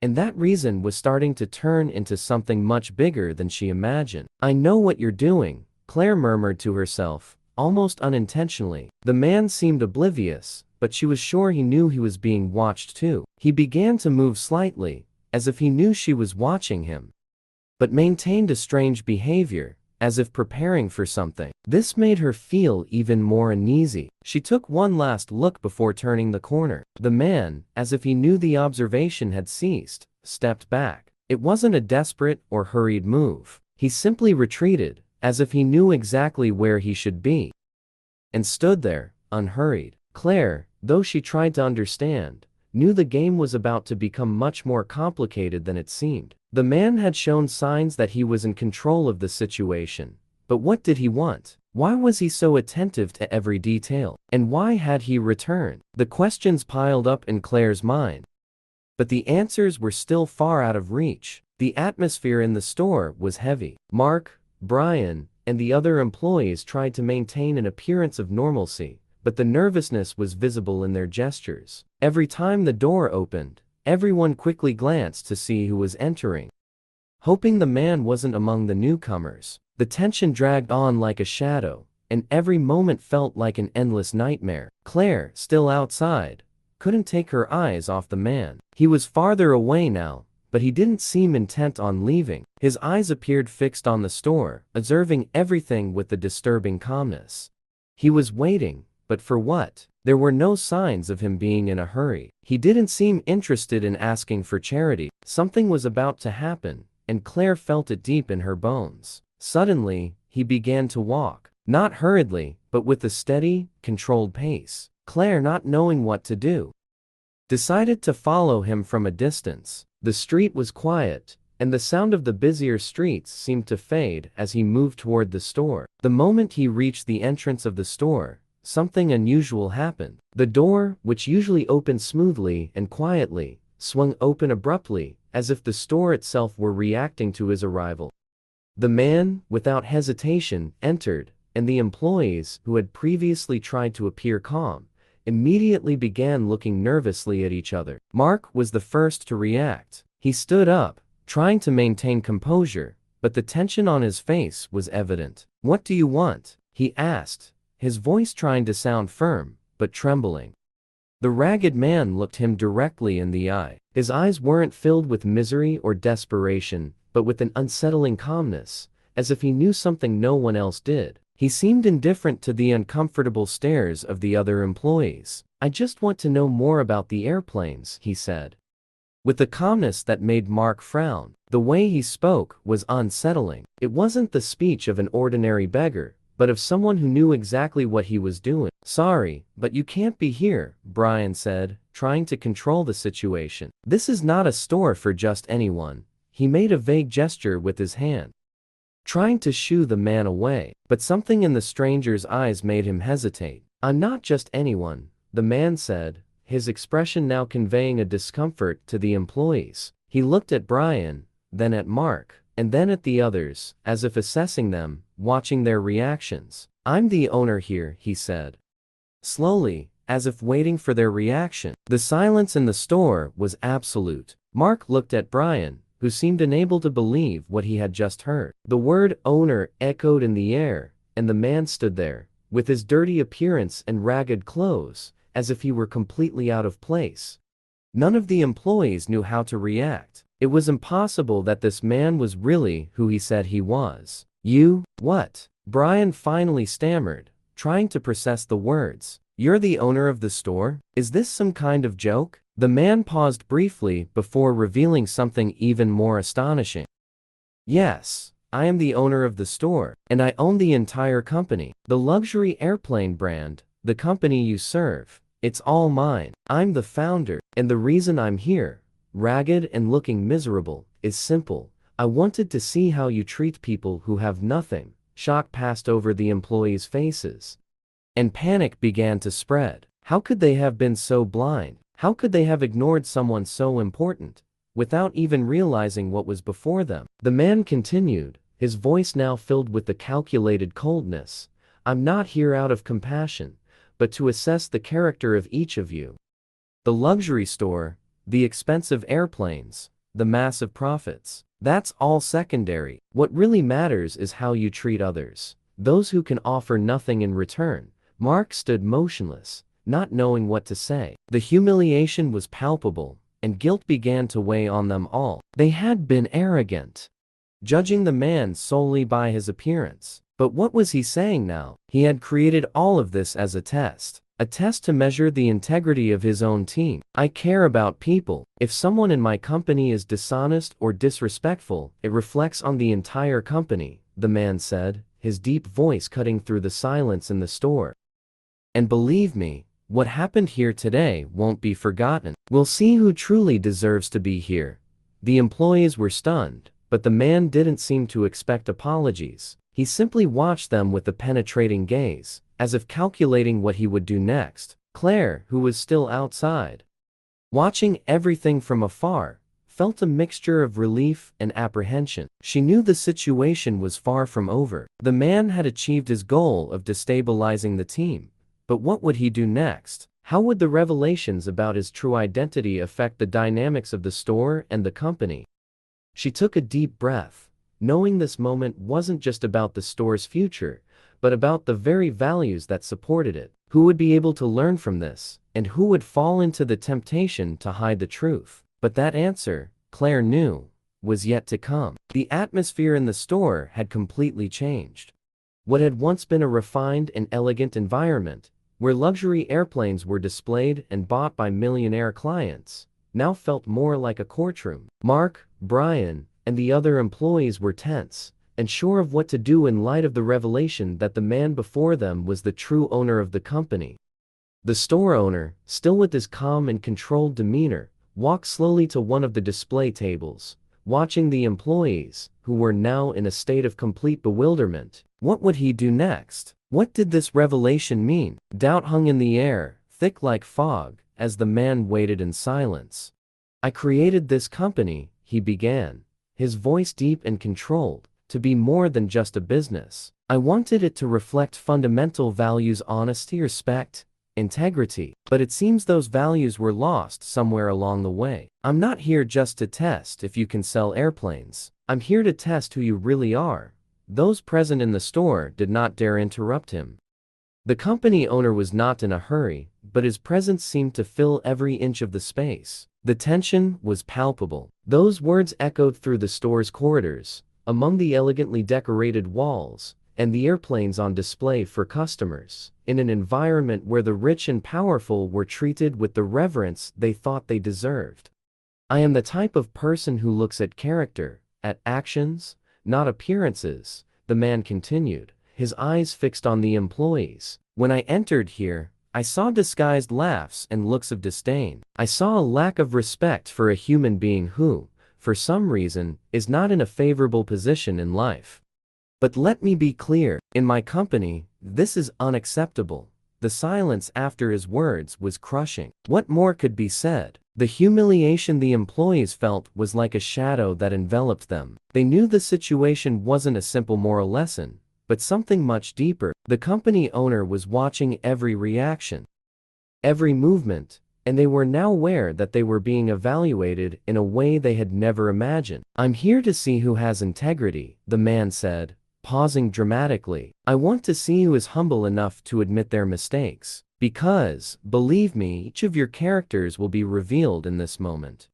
And that reason was starting to turn into something much bigger than she imagined. "I know what you're doing," Claire murmured to herself, almost unintentionally. The man seemed oblivious, but she was sure he knew he was being watched too. He began to move slightly, as if he knew she was watching him, but maintained a strange behavior, as if preparing for something. This made her feel even more uneasy. She took one last look before turning the corner. The man, as if he knew the observation had ceased, stepped back. It wasn't a desperate or hurried move. He simply retreated, as if he knew exactly where he should be, and stood there, unhurried. Claire, though she tried to understand, knew the game was about to become much more complicated than it seemed. The man had shown signs that he was in control of the situation. But what did he want? Why was he so attentive to every detail? And why had he returned? The questions piled up in Claire's mind, but the answers were still far out of reach. The atmosphere in the store was heavy. Mark, Brian, and the other employees tried to maintain an appearance of normalcy, but the nervousness was visible in their gestures. Every time the door opened, everyone quickly glanced to see who was entering, hoping the man wasn't among the newcomers. The tension dragged on like a shadow, and every moment felt like an endless nightmare. Claire, still outside, couldn't take her eyes off the man. He was farther away now, but he didn't seem intent on leaving. His eyes appeared fixed on the store, observing everything with a disturbing calmness. He was waiting, but for what? There were no signs of him being in a hurry. He didn't seem interested in asking for charity. Something was about to happen, and Claire felt it deep in her bones. Suddenly, he began to walk, not hurriedly, but with a steady, controlled pace. Claire, not knowing what to do, decided to follow him from a distance. The street was quiet, and the sound of the busier streets seemed to fade as he moved toward the store. The moment he reached the entrance of the store, something unusual happened. The door, which usually opened smoothly and quietly, swung open abruptly, as if the store itself were reacting to his arrival. The man, without hesitation, entered, and the employees, who had previously tried to appear calm, immediately began looking nervously at each other. Mark was the first to react. He stood up, trying to maintain composure, but the tension on his face was evident. "What do you want?" he asked, his voice trying to sound firm, but trembling. The ragged man looked him directly in the eye. His eyes weren't filled with misery or desperation, but with an unsettling calmness, as if he knew something no one else did. He seemed indifferent to the uncomfortable stares of the other employees. "I just want to know more about the airplanes," he said, with a calmness that made Mark frown. The way he spoke was unsettling. It wasn't the speech of an ordinary beggar, but of someone who knew exactly what he was doing. "Sorry, but you can't be here," Brian said, trying to control the situation. "This is not a store for just anyone." He made a vague gesture with his hand, trying to shoo the man away, but something in the stranger's eyes made him hesitate. "I'm not just anyone," the man said, his expression now conveying a discomfort to the employees. He looked at Brian, then at Mark, and then at the others, as if assessing them, watching their reactions. "I'm the owner here," he said, slowly, as if waiting for their reaction. The silence in the store was absolute. Mark looked at Brian, who seemed unable to believe what he had just heard. The word owner echoed in the air, and the man stood there, with his dirty appearance and ragged clothes, as if he were completely out of place. None of the employees knew how to react. It was impossible that this man was really who he said he was. "You, what?" Brian finally stammered, trying to process the words. "You're the owner of the store? Is this some kind of joke?" The man paused briefly before revealing something even more astonishing. "Yes, I am the owner of the store, and I own the entire company. The luxury airplane brand, the company you serve, it's all mine. I'm the founder, and the reason I'm here, ragged and looking miserable, is simple. I wanted to see how you treat people who have nothing." Shock passed over the employees' faces, and panic began to spread. How could they have been so blind? How could they have ignored someone so important, without even realizing what was before them? The man continued, his voice now filled with the calculated coldness. "I'm not here out of compassion, but to assess the character of each of you. The luxury store, the expensive airplanes, the massive profits, that's all secondary. What really matters is how you treat others, those who can offer nothing in return." Mark stood motionless, not knowing what to say. The humiliation was palpable, and guilt began to weigh on them all. They had been arrogant, judging the man solely by his appearance. But what was he saying now? He had created all of this as a test to measure the integrity of his own team. "I care about people. If someone in my company is dishonest or disrespectful, it reflects on the entire company," the man said, his deep voice cutting through the silence in the store. "And believe me, what happened here today won't be forgotten. We'll see who truly deserves to be here." The employees were stunned, but the man didn't seem to expect apologies. He simply watched them with a penetrating gaze, as if calculating what he would do next. Claire, who was still outside, watching everything from afar, felt a mixture of relief and apprehension. She knew the situation was far from over. The man had achieved his goal of destabilizing the team. But what would he do next? How would the revelations about his true identity affect the dynamics of the store and the company? She took a deep breath, knowing this moment wasn't just about the store's future, but about the very values that supported it. Who would be able to learn from this, and who would fall into the temptation to hide the truth? But that answer, Claire knew, was yet to come. The atmosphere in the store had completely changed. What had once been a refined and elegant environment, where luxury airplanes were displayed and bought by millionaire clients, now felt more like a courtroom. Mark, Brian, and the other employees were tense, unsure of what to do in light of the revelation that the man before them was the true owner of the company. The store owner, still with his calm and controlled demeanor, walked slowly to one of the display tables, watching the employees, who were now in a state of complete bewilderment. What would he do next? What did this revelation mean? Doubt hung in the air, thick like fog, as the man waited in silence. I created this company, he began, his voice deep and controlled, to be more than just a business. I wanted it to reflect fundamental values: honesty, respect, integrity. But it seems those values were lost somewhere along the way. I'm not here just to test if you can sell airplanes. I'm here to test who you really are. Those present in the store did not dare interrupt him. The company owner was not in a hurry, but his presence seemed to fill every inch of the space. The tension was palpable. Those words echoed through the store's corridors, among the elegantly decorated walls, and the airplanes on display for customers, in an environment where the rich and powerful were treated with the reverence they thought they deserved. I am the type of person who looks at character, at actions, not appearances, the man continued, his eyes fixed on the employees. When I entered here, I saw disguised laughs and looks of disdain. I saw a lack of respect for a human being who, for some reason, is not in a favorable position in life. But let me be clear, in my company, this is unacceptable. The silence after his words was crushing. What more could be said? The humiliation the employees felt was like a shadow that enveloped them. They knew the situation wasn't a simple moral lesson, but something much deeper. The company owner was watching every reaction, every movement, and they were now aware that they were being evaluated in a way they had never imagined. I'm here to see who has integrity, the man said, pausing dramatically. I want to see who is humble enough to admit their mistakes. Because, believe me, each of your characters will be revealed in this moment.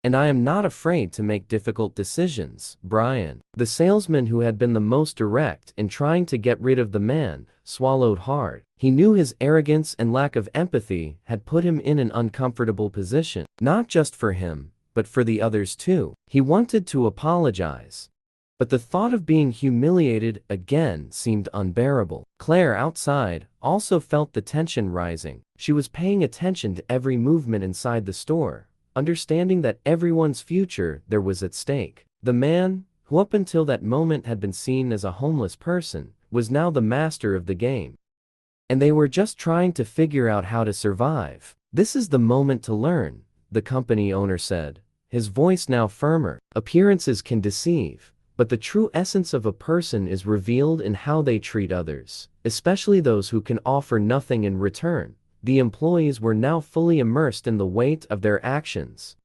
And I am not afraid to make difficult decisions, Brian. The salesman, who had been the most direct in trying to get rid of the man, swallowed hard. He knew his arrogance and lack of empathy had put him in an uncomfortable position, not just for him, but for the others too. He wanted to apologize, but the thought of being humiliated again seemed unbearable. Claire, outside, also felt the tension rising. She was paying attention to every movement inside the store, understanding that everyone's future there was at stake. The man, who up until that moment had been seen as a homeless person, was now the master of the game. And they were just trying to figure out how to survive. This is the moment to learn, the company owner said, his voice now firmer. Appearances can deceive, but the true essence of a person is revealed in how they treat others, especially those who can offer nothing in return. The employees were now fully immersed in the weight of their actions.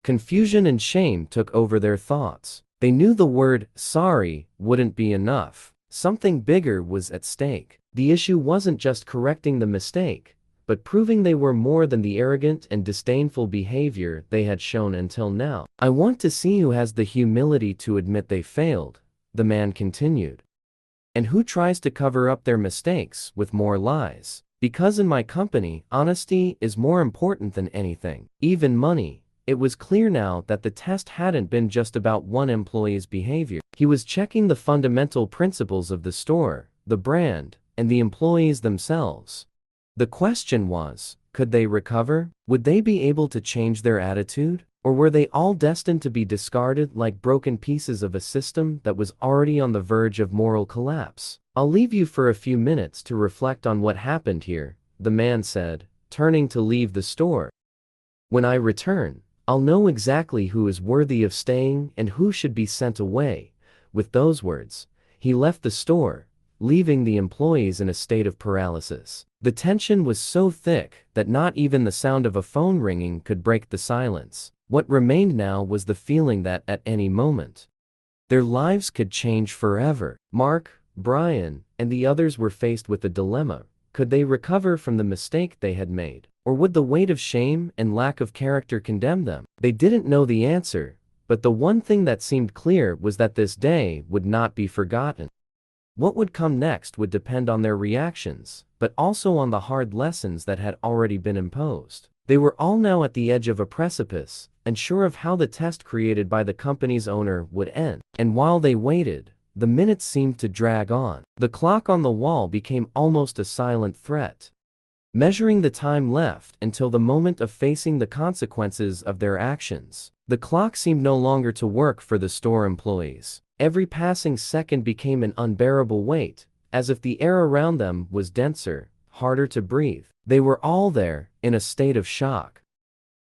Confusion and shame took over their thoughts. They knew the word sorry wouldn't be enough. Something bigger was at stake. The issue wasn't just correcting the mistake, but proving they were more than the arrogant and disdainful behavior they had shown until now. I want to see who has the humility to admit they failed, the man continued. And who tries to cover up their mistakes with more lies. Because in my company, honesty is more important than anything, even money. It was clear now that the test hadn't been just about one employee's behavior. He was checking the fundamental principles of the store, the brand, and the employees themselves. The question was, could they recover? Would they be able to change their attitude? Or were they all destined to be discarded like broken pieces of a system that was already on the verge of moral collapse? I'll leave you for a few minutes to reflect on what happened here, the man said, turning to leave the store. When I return, I'll know exactly who is worthy of staying and who should be sent away. With those words, he left the store, leaving the employees in a state of paralysis. The tension was so thick that not even the sound of a phone ringing could break the silence. What remained now was the feeling that at any moment, their lives could change forever. Mark, Brian, and the others were faced with a dilemma. Could they recover from the mistake they had made? Or would the weight of shame and lack of character condemn them? They didn't know the answer, but the one thing that seemed clear was that this day would not be forgotten. What would come next would depend on their reactions, but also on the hard lessons that had already been imposed. They were all now at the edge of a precipice, unsure of how the test created by the company's owner would end. And while they waited, the minutes seemed to drag on. The clock on the wall became almost a silent threat, measuring the time left until the moment of facing the consequences of their actions. The clock seemed no longer to work for the store employees. Every passing second became an unbearable weight, as if the air around them was denser, harder to breathe. They were all there, in a state of shock,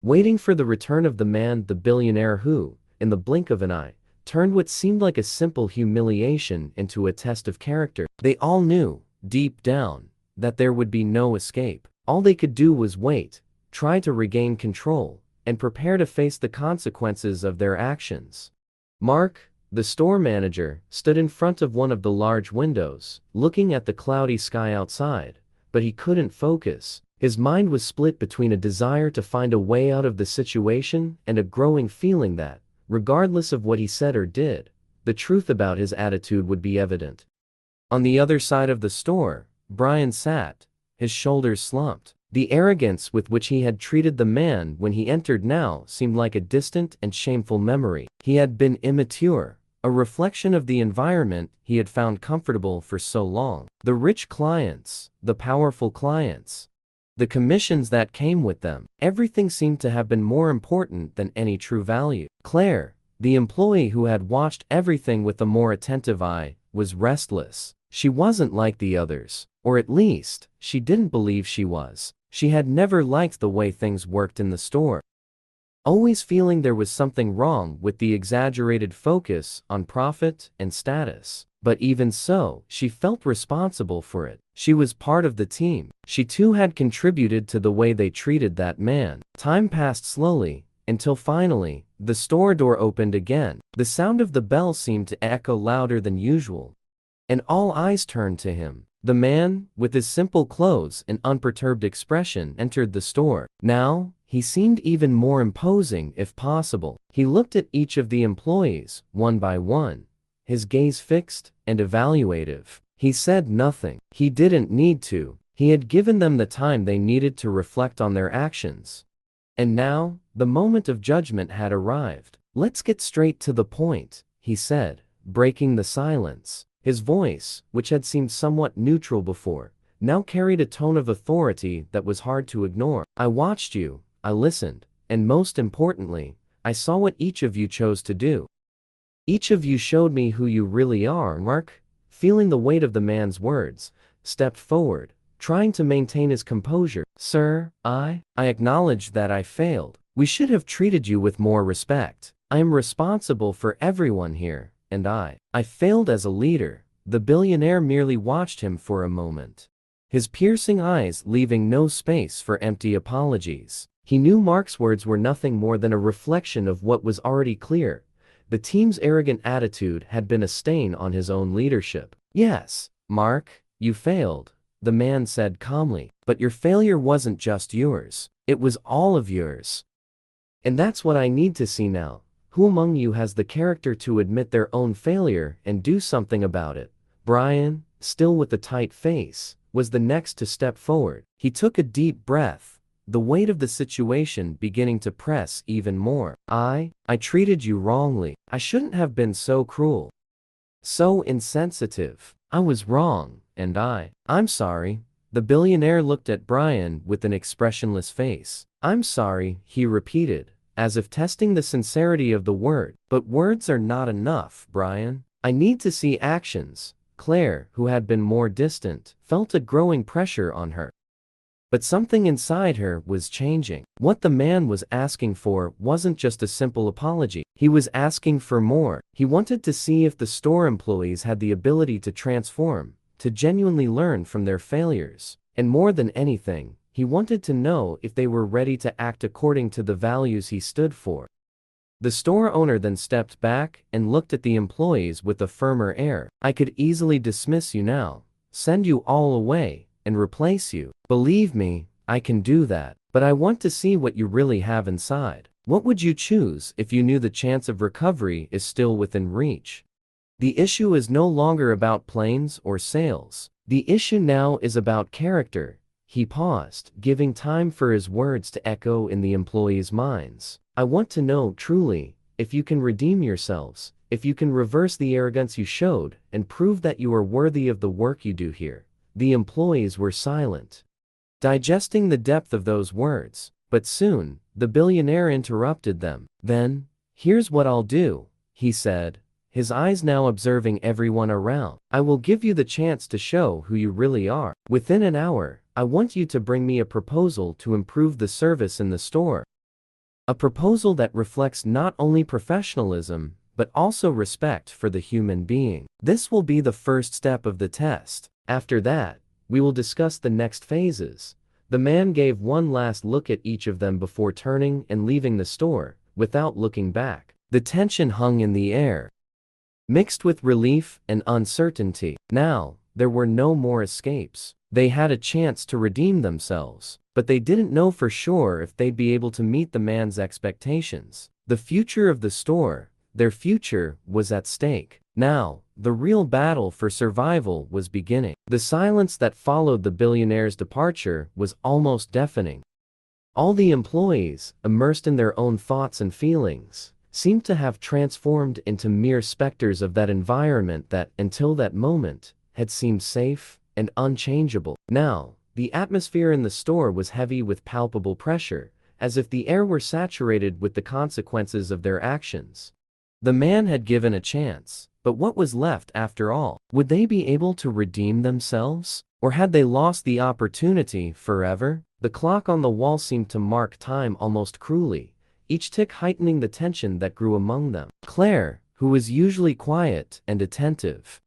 waiting for the return of the man, the billionaire who, in the blink of an eye, turned what seemed like a simple humiliation into a test of character. They all knew, deep down, that there would be no escape. All they could do was wait, try to regain control, and prepare to face the consequences of their actions. Mark, the store manager, stood in front of one of the large windows, looking at the cloudy sky outside, but he couldn't focus. His mind was split between a desire to find a way out of the situation and a growing feeling that, regardless of what he said or did, the truth about his attitude would be evident. On the other side of the store, Brian sat, his shoulders slumped. The arrogance with which he had treated the man when he entered now seemed like a distant and shameful memory. He had been immature, a reflection of the environment he had found comfortable for so long. The rich clients, the powerful clients, the commissions that came with them, everything seemed to have been more important than any true value. Claire, the employee who had watched everything with a more attentive eye, was restless. She wasn't like the others, or at least, she didn't believe she was. She had never liked the way things worked in the store, always feeling there was something wrong with the exaggerated focus on profit and status. But even so, she felt responsible for it. She was part of the team. She too had contributed to the way they treated that man. Time passed slowly, until finally, the store door opened again. The sound of the bell seemed to echo louder than usual, and all eyes turned to him. The man, with his simple clothes and unperturbed expression, entered the store. Now, he seemed even more imposing if possible. He looked at each of the employees, one by one, his gaze fixed and evaluative. He said nothing. He didn't need to. He had given them the time they needed to reflect on their actions. And now, the moment of judgment had arrived. "Let's get straight to the point," he said, breaking the silence. His voice, which had seemed somewhat neutral before, now carried a tone of authority that was hard to ignore. "I watched you, I listened, and most importantly, I saw what each of you chose to do. Each of you showed me who you really are." Mark, feeling the weight of the man's words, stepped forward, trying to maintain his composure. "Sir, I acknowledge that I failed. We should have treated you with more respect. I am responsible for everyone here, and I failed as a leader." The billionaire merely watched him for a moment, his piercing eyes leaving no space for empty apologies. He knew Mark's words were nothing more than a reflection of what was already clear. The team's arrogant attitude had been a stain on his own leadership. "Yes, Mark, you failed," the man said calmly. "But your failure wasn't just yours. It was all of yours. And that's what I need to see now. Who among you has the character to admit their own failure and do something about it?" Brian, still with a tight face, was the next to step forward. He took a deep breath, the weight of the situation beginning to press even more. I treated you wrongly. I shouldn't have been so cruel, so insensitive. I was wrong, and I'm sorry." The billionaire looked at Brian with an expressionless face. "I'm sorry," he repeated, as if testing the sincerity of the word. "But words are not enough, Brian. I need to see actions." Claire, who had been more distant, felt a growing pressure on her. But something inside her was changing. What the man was asking for wasn't just a simple apology. He was asking for more. He wanted to see if the store employees had the ability to transform, to genuinely learn from their failures. And more than anything, he wanted to know if they were ready to act according to the values he stood for. The store owner then stepped back and looked at the employees with a firmer air. "I could easily dismiss you now, send you all away, and replace you. Believe me, I can do that. But I want to see what you really have inside. What would you choose if you knew the chance of recovery is still within reach? The issue is no longer about planes or sales. The issue now is about character." He paused, giving time for his words to echo in the employees' minds. "I want to know truly if you can redeem yourselves, if you can reverse the arrogance you showed and prove that you are worthy of the work you do here." The employees were silent, digesting the depth of those words, but soon, the billionaire interrupted them. "Then, here's what I'll do," he said, his eyes now observing everyone around. "I will give you the chance to show who you really are. Within an hour, I want you to bring me a proposal to improve the service in the store. A proposal that reflects not only professionalism, but also respect for the human being. This will be the first step of the test. After that, we will discuss the next phases." The man gave one last look at each of them before turning and leaving the store, without looking back. The tension hung in the air, mixed with relief and uncertainty. Now, there were no more escapes. They had a chance to redeem themselves, but they didn't know for sure if they'd be able to meet the man's expectations. The future of the store, their future, was at stake. Now, the real battle for survival was beginning. The silence that followed the billionaire's departure was almost deafening. All the employees, immersed in their own thoughts and feelings, seemed to have transformed into mere specters of that environment that, until that moment, had seemed safe and unchangeable. Now, the atmosphere in the store was heavy with palpable pressure, as if the air were saturated with the consequences of their actions. The man had given a chance, but what was left after all? Would they be able to redeem themselves? Or had they lost the opportunity forever? The clock on the wall seemed to mark time almost cruelly, each tick heightening the tension that grew among them. Claire, who was usually quiet and attentive,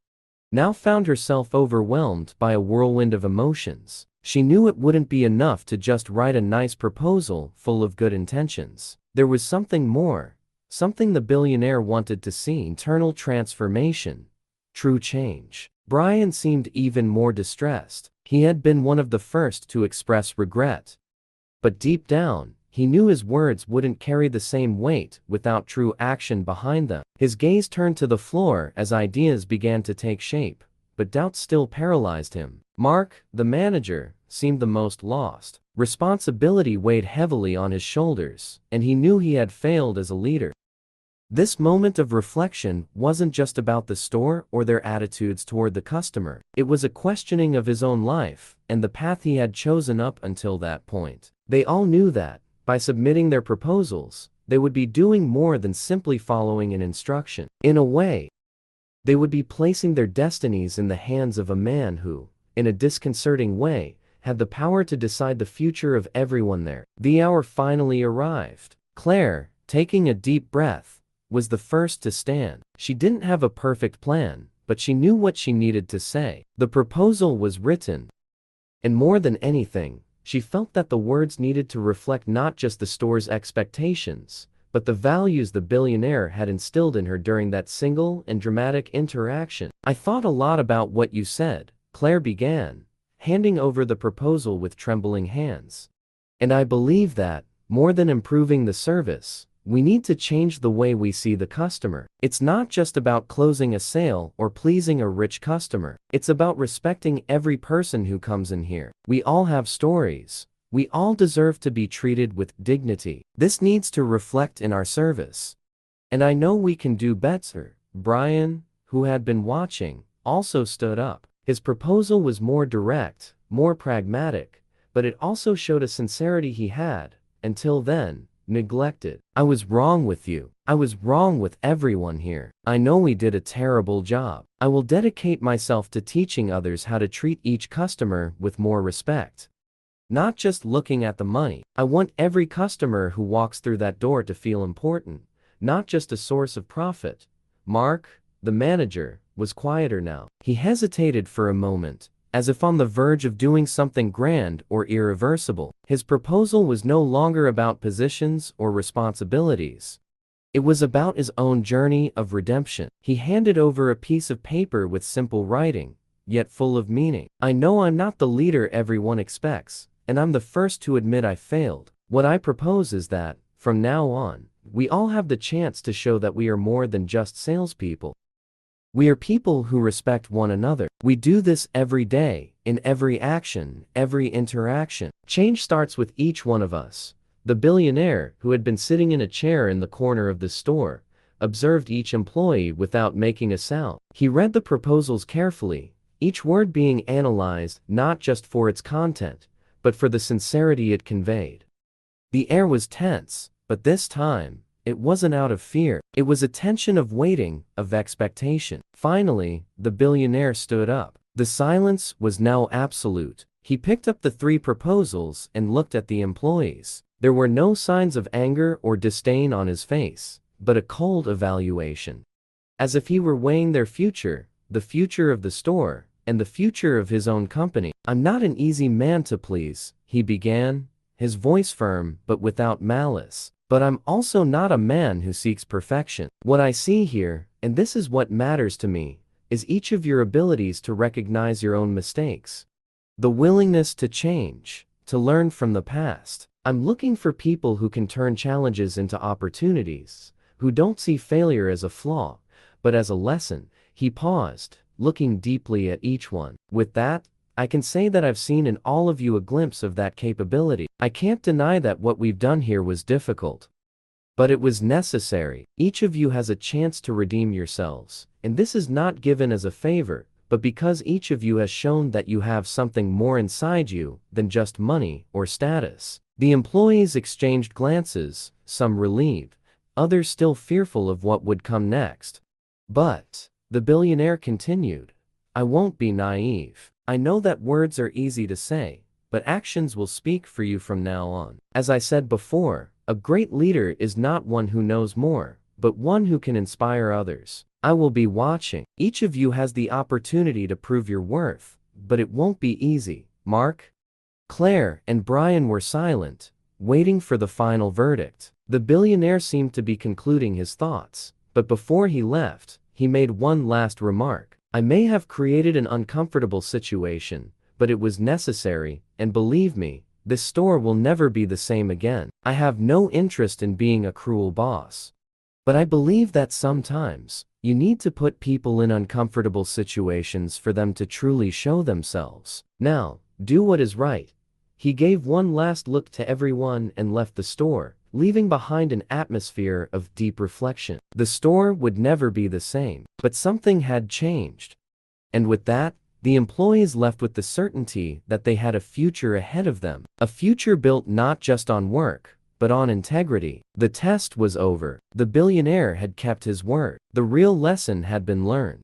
now found herself overwhelmed by a whirlwind of emotions. She knew it wouldn't be enough to just write a nice proposal full of good intentions. There was something more, something the billionaire wanted to see: internal transformation, true change. Brian seemed even more distressed. He had been one of the first to express regret. But deep down, he knew his words wouldn't carry the same weight without true action behind them. His gaze turned to the floor as ideas began to take shape, but doubt still paralyzed him. Mark, the manager, seemed the most lost. Responsibility weighed heavily on his shoulders, and he knew he had failed as a leader. This moment of reflection wasn't just about the store or their attitudes toward the customer. It was a questioning of his own life and the path he had chosen up until that point. They all knew that, by submitting their proposals, they would be doing more than simply following an instruction. In a way, they would be placing their destinies in the hands of a man who, in a disconcerting way, had the power to decide the future of everyone there. The hour finally arrived. Claire, taking a deep breath, was the first to stand. She didn't have a perfect plan, but she knew what she needed to say. The proposal was written, and more than anything, she felt that the words needed to reflect not just the store's expectations, but the values the billionaire had instilled in her during that single and dramatic interaction. "I thought a lot about what you said," Claire began, handing over the proposal with trembling hands. "And I believe that, more than improving the service, we need to change the way we see the customer. It's not just about closing a sale or pleasing a rich customer. It's about respecting every person who comes in here. We all have stories. We all deserve to be treated with dignity. This needs to reflect in our service. And I know we can do better." Brian, who had been watching, also stood up. His proposal was more direct, more pragmatic, but it also showed a sincerity he had, until then, neglected. "I was wrong with you. I was wrong with everyone here. I know we did a terrible job. I will dedicate myself to teaching others how to treat each customer with more respect. Not just looking at the money. I want every customer who walks through that door to feel important, not just a source of profit." Mark, the manager, was quieter now. He hesitated for a moment, as if on the verge of doing something grand or irreversible. His proposal was no longer about positions or responsibilities. It was about his own journey of redemption. He handed over a piece of paper with simple writing, yet full of meaning. "I know I'm not the leader everyone expects, and I'm the first to admit I failed. What I propose is that, from now on, we all have the chance to show that we are more than just salespeople. We are people who respect one another. We do this every day, in every action, every interaction. Change starts with each one of us." The billionaire, who had been sitting in a chair in the corner of the store, observed each employee without making a sound. He read the proposals carefully, each word being analyzed not just for its content, but for the sincerity it conveyed. The air was tense, but this time, It wasn't out of fear. It was a tension of waiting, of expectation. Finally, the billionaire stood up. The silence was now absolute. He picked up the 3 proposals and looked at the employees. There were no signs of anger or disdain on his face, but a cold evaluation. As if he were weighing their future, the future of the store, and the future of his own company. "I'm not an easy man to please," he began, his voice firm but without malice. "But I'm also not a man who seeks perfection. What I see here, and this is what matters to me, is each of your abilities to recognize your own mistakes. The willingness to change, to learn from the past. I'm looking for people who can turn challenges into opportunities, who don't see failure as a flaw, but as a lesson." He paused, looking deeply at each one. "With that, I can say that I've seen in all of you a glimpse of that capability. I can't deny that what we've done here was difficult. But it was necessary. Each of you has a chance to redeem yourselves, and this is not given as a favor, but because each of you has shown that you have something more inside you than just money or status." The employees exchanged glances, some relieved, others still fearful of what would come next. "But," the billionaire continued, "I won't be naive. I know that words are easy to say, but actions will speak for you from now on. As I said before, a great leader is not one who knows more, but one who can inspire others. I will be watching. Each of you has the opportunity to prove your worth, but it won't be easy." Mark, Claire, and Brian were silent, waiting for the final verdict. The billionaire seemed to be concluding his thoughts, but before he left, he made one last remark. "I may have created an uncomfortable situation, but it was necessary, and believe me, this store will never be the same again. I have no interest in being a cruel boss. But I believe that sometimes, you need to put people in uncomfortable situations for them to truly show themselves. Now, do what is right." He gave one last look to everyone and left the store, leaving behind an atmosphere of deep reflection. The store would never be the same, but something had changed. And with that, the employees left with the certainty that they had a future ahead of them. A future built not just on work, but on integrity. The test was over. The billionaire had kept his word. The real lesson had been learned.